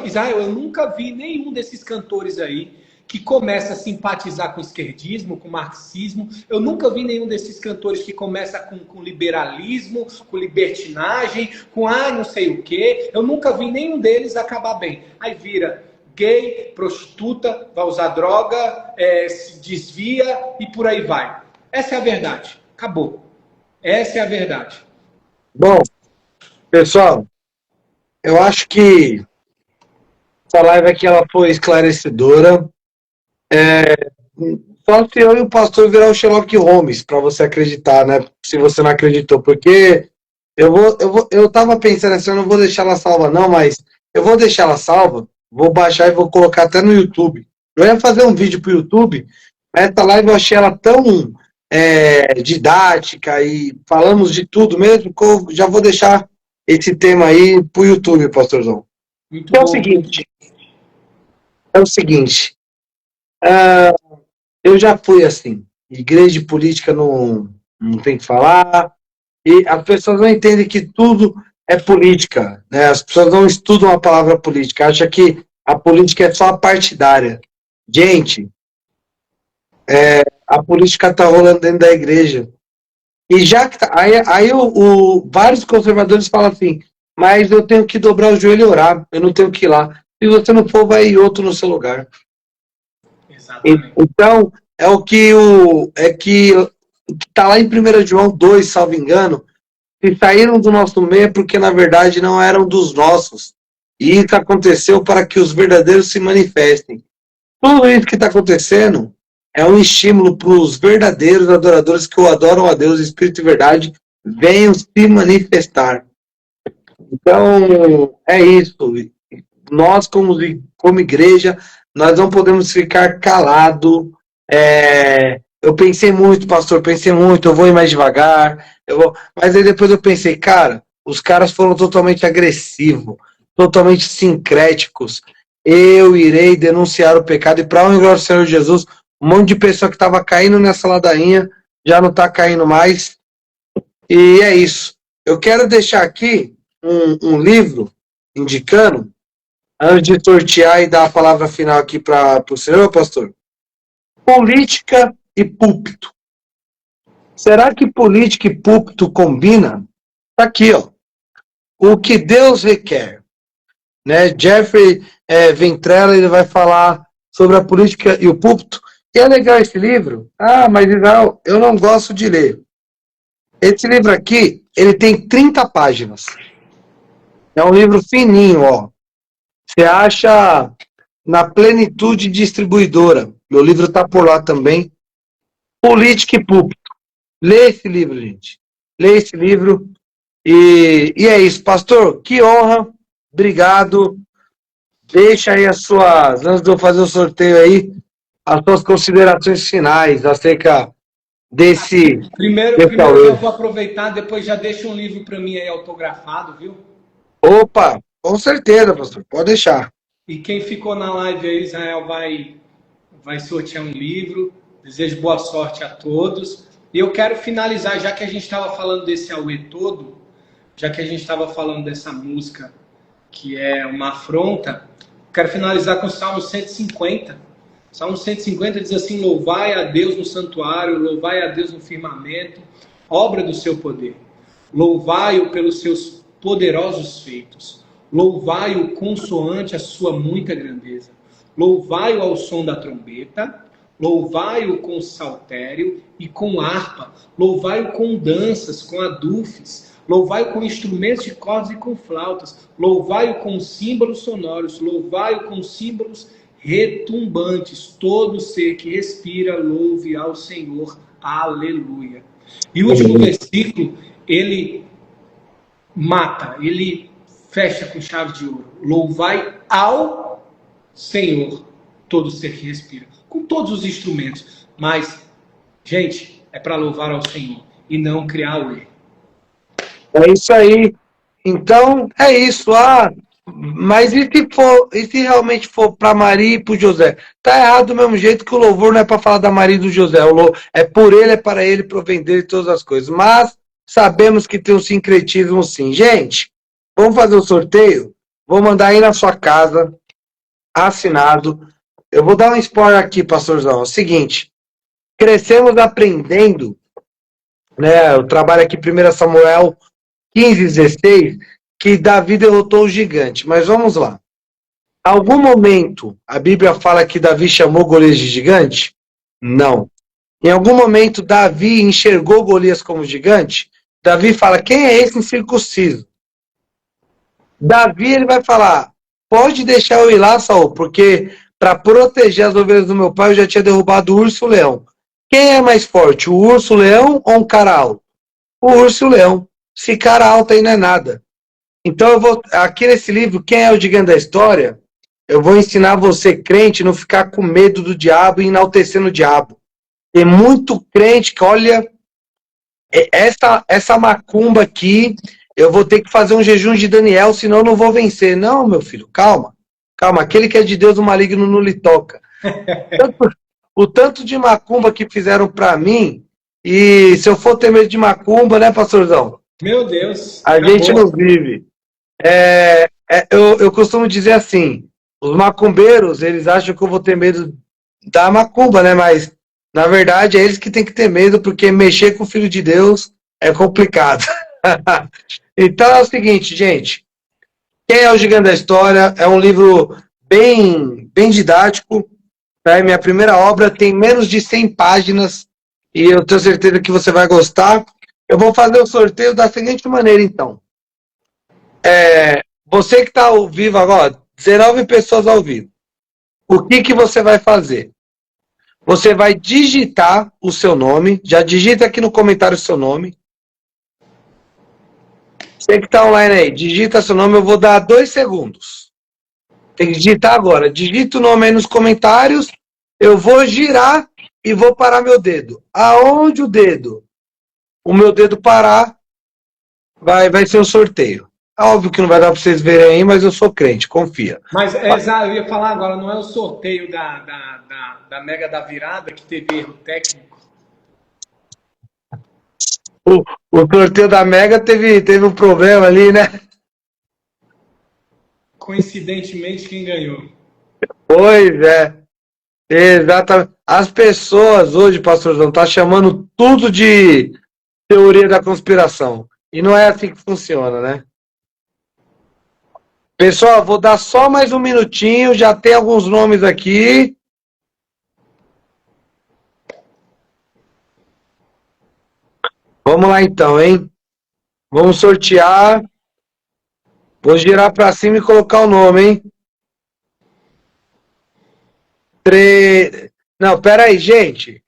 Israel, eu nunca vi nenhum desses cantores aí que começa a simpatizar com o esquerdismo, com o marxismo. Eu nunca vi nenhum desses cantores que começa com liberalismo, com libertinagem, com não sei o quê. Eu nunca vi nenhum deles acabar bem. Aí vira gay, prostituta, vai usar droga, se desvia e por aí vai. Essa é a verdade. Acabou. Essa é a verdade. Bom, pessoal, eu acho que essa live aqui ela foi esclarecedora. Só se eu e o pastor virar o Sherlock Holmes, para você acreditar, né? Se você não acreditou, porque eu tava pensando assim, eu não vou deixar ela salva não, mas eu vou deixar ela salva, vou baixar e vou colocar até no YouTube. Eu ia fazer um vídeo pro YouTube, mas essa live eu achei ela tão didática e falamos de tudo mesmo, que eu já vou deixar esse tema aí pro YouTube, pastorzão. Muito É bom. o seguinte, eu já fui assim, igreja e política não tem que falar, e as pessoas não entendem que tudo é política, né? As pessoas não estudam a palavra política, acham que a política é só partidária. Gente, a política está rolando dentro da igreja. E já que aí vários conservadores falam assim, mas eu tenho que dobrar o joelho e orar, eu não tenho que ir lá. Se você não for, vai ir outro no seu lugar. Exatamente. Então, é o que está lá em 1 João 2, salvo engano, que saíram do nosso meio porque, na verdade, não eram dos nossos. E isso aconteceu para que os verdadeiros se manifestem. Tudo isso que está acontecendo é um estímulo para os verdadeiros adoradores que o adoram a Deus, Espírito e verdade, venham se manifestar. Então, é isso. Nós, como igreja, nós não podemos ficar calados. Eu pensei muito, pastor, eu vou ir mais devagar. Mas aí depois eu pensei, cara, os caras foram totalmente agressivos, totalmente sincréticos. Eu irei denunciar o pecado e para a honra e glória do Senhor Jesus, um monte de pessoa que estava caindo nessa ladainha já não está caindo mais. E é isso. Eu quero deixar aqui um livro indicando, antes de sortear e dar a palavra final aqui para o senhor, pastor. Política e púlpito. Será que política e púlpito combinam? Tá aqui, ó. O que Deus requer. Né? Jeffrey Ventrella, ele vai falar sobre a política e o púlpito. E é legal esse livro? Mas Israel, eu não gosto de ler. Esse livro aqui, ele tem 30 páginas. É um livro fininho, ó. Você acha na Plenitude Distribuidora. Meu livro tá por lá também. Política e púlpito. Lê esse livro, gente. Lê esse livro. E é isso. Pastor, que honra. Obrigado. Deixa aí antes de eu fazer o sorteio aí, as suas considerações finais acerca desse... Primeiro eu vou aproveitar, depois já deixa um livro para mim aí autografado, viu? Opa, com certeza, pastor. Pode deixar. E quem ficou na live aí, Israel vai sortear um livro. Desejo boa sorte a todos. E eu quero finalizar, já que a gente estava falando desse Aue todo, já que a gente estava falando dessa música que é uma afronta, quero finalizar com o Salmo 150. Salmo 150 diz assim: louvai a Deus no santuário, louvai a Deus no firmamento, obra do seu poder. Louvai-o pelos seus poderosos feitos. Louvai-o consoante a sua muita grandeza. Louvai-o ao som da trombeta. Louvai-o com saltério e com harpa. Louvai-o com danças, com adufes. Louvai-o com instrumentos de cordas e com flautas. Louvai-o com símbolos sonoros. Louvai-o com símbolos retumbantes. Todo ser que respira, louve ao Senhor. Aleluia. E o último versículo, ele mata, ele fecha com chave de ouro. Louvai ao Senhor, todo ser que respira. Com todos os instrumentos. Mas, gente, é para louvar ao Senhor e não criar o erro. É isso aí. Então, é isso. Mas e se realmente for para Maria e para o José? Tá errado do mesmo jeito que o louvor não é para falar da Maria e do José. É por ele, é para ele, provém dele todas as coisas. Mas sabemos que tem um sincretismo sim. Gente, vamos fazer o sorteio? Vou mandar aí na sua casa, assinado. Eu vou dar um spoiler aqui, pastorzão. É o seguinte, crescemos aprendendo, né? Eu trabalho aqui 1 Samuel 15:16, que Davi derrotou o gigante. Mas vamos lá. Algum momento a Bíblia fala que Davi chamou Golias de gigante? Não. Em algum momento Davi enxergou Golias como gigante? Davi fala: quem é esse incircunciso? Davi ele vai falar: pode deixar eu ir lá, Saul, porque para proteger as ovelhas do meu pai eu já tinha derrubado o urso e o leão. Quem é mais forte, o urso, o leão ou um cara alto? O urso e o leão. Se cara alto aí não é nada. Então eu vou, aqui nesse livro, quem é o gigante da história, eu vou ensinar você, crente, não ficar com medo do diabo e enaltecendo o diabo. Tem muito crente que, olha, essa macumba aqui, eu vou ter que fazer um jejum de Daniel, senão eu não vou vencer. Não, meu filho, calma. Calma, aquele que é de Deus, o maligno não lhe toca. O tanto de macumba que fizeram pra mim, e se eu for ter medo de macumba, né, pastorzão? Meu Deus. A gente não vive. Eu costumo dizer assim, os macumbeiros, eles acham que eu vou ter medo da macumba, né? Mas, na verdade, é eles que têm que ter medo, porque mexer com o Filho de Deus é complicado. Então é o seguinte, gente. Quem é o Gigante da História? É um livro bem didático. Tá? É minha primeira obra, tem menos de 100 páginas e eu tenho certeza que você vai gostar. Eu vou fazer o sorteio da seguinte maneira, então. Você que está ao vivo agora, 19 pessoas ao vivo. O que você vai fazer? Você vai digitar o seu nome. Já digita aqui no comentário o seu nome. Você que está online aí, digita seu nome. Eu vou dar 2 segundos. Tem que digitar agora. Digita o nome aí nos comentários. Eu vou girar e vou parar meu dedo. Aonde o meu dedo parar, vai ser o sorteio. Óbvio que não vai dar para vocês verem aí, mas eu sou crente, confia. Mas, eu ia falar agora, não é o sorteio da Mega da Virada que teve erro técnico? O sorteio da Mega teve um problema ali, né? Coincidentemente, quem ganhou? Pois é. Exatamente. As pessoas hoje, pastorzão, tá chamando tudo de teoria da conspiração. E não é assim que funciona, né? Pessoal, vou dar só mais um minutinho, já tem alguns nomes aqui. Vamos lá então, hein? Vamos sortear. Vou girar para cima e colocar o nome, hein? Não, pera aí, gente.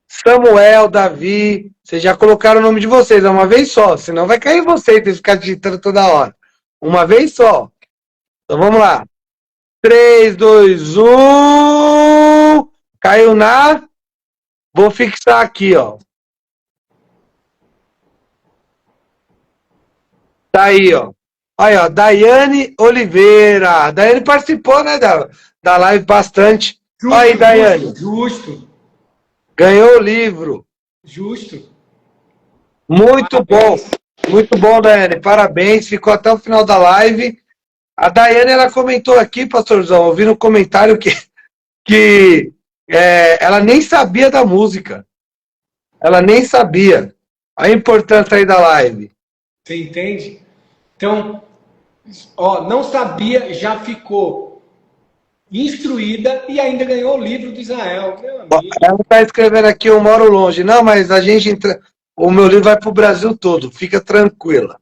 Samuel, Davi, vocês já colocaram o nome de vocês, é uma vez só, senão vai cair vocês, tem que ficar digitando toda hora. Uma vez só. Então vamos lá. 3, 2, 1. Caiu na. Vou fixar aqui, ó. Tá aí, ó. Aí, ó, Daiane Oliveira. A Daiane participou, né, da live bastante. Justo, Aí, Daiane. Justo. Ganhou o livro. Justo. Muito bom. Muito bom, Daiane. Parabéns. Ficou até o final da live. A Daiane, ela comentou aqui, pastorzão, ouvi no comentário que ela nem sabia da música. Ela nem sabia. A importância aí da live. Você entende? Então, ó, não sabia, já ficou instruída e ainda ganhou o livro do Israel. Meu amigo. Ela está escrevendo aqui, eu moro longe. Não, mas a gente o meu livro vai para o Brasil todo. Fica tranquila.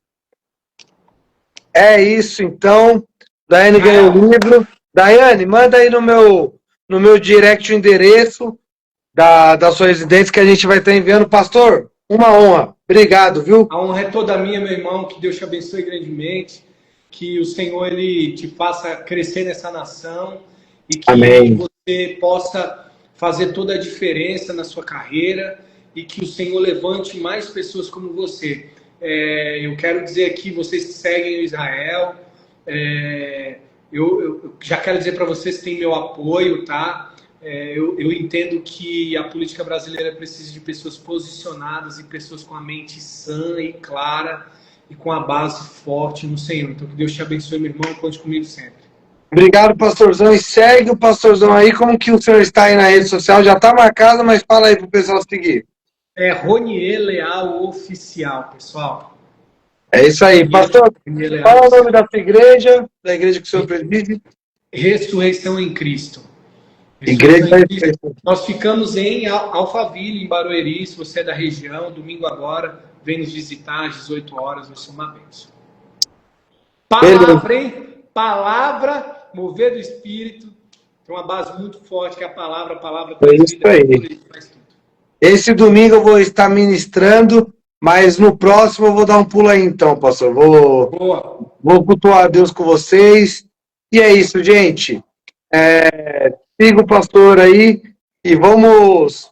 É isso, então. Daiane ganhou o livro. Daiane, manda aí no meu direct o endereço da sua residência que a gente vai estar enviando. Pastor, uma honra. Obrigado, viu? A honra é toda minha, meu irmão. Que Deus te abençoe grandemente. Que o Senhor ele te faça crescer nessa nação e que Amém. você possa fazer toda a diferença na sua carreira e que o Senhor levante mais pessoas como você. Eu quero dizer aqui, vocês que seguem o Israel, eu já quero dizer para vocês que tem meu apoio, tá? Eu entendo que a política brasileira precisa de pessoas posicionadas e pessoas com a mente sã e clara e com a base forte no Senhor. Então, que Deus te abençoe, meu irmão, conte comigo sempre. Obrigado, pastorzão. E segue o pastorzão aí. Como que o senhor está aí na rede social? Já está marcado, mas fala aí pro pessoal seguir. Ronier Leal Oficial, pessoal. É isso aí. Pastor, fala o nome da sua igreja, da igreja que o senhor preside. Ressurreição em Cristo. Igreja em Cristo. Nós ficamos em Alphaville, em Barueri. Se você é da região, domingo agora, vem nos visitar às 18 horas, vai ser uma bênção. Palavra, hein? Palavra, mover do Espírito. Tem uma base muito forte que é a palavra é isso aí. Faz tudo. Esse domingo eu vou estar ministrando, mas no próximo eu vou dar um pulo aí então, pastor. Vou cultuar a Deus com vocês. E é isso, gente. Siga o pastor aí e vamos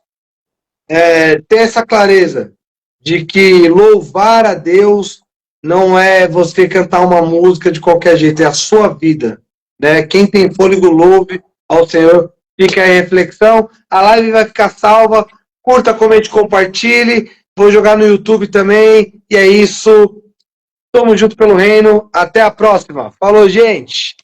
ter essa clareza de que louvar a Deus não é você cantar uma música de qualquer jeito, é a sua vida. Né? Quem tem fôlego, louve ao Senhor. Fica aí a reflexão. A live vai ficar salva. Curta, comente, compartilhe. Vou jogar no YouTube também. E é isso. Tamo junto pelo reino. Até a próxima. Falou, gente.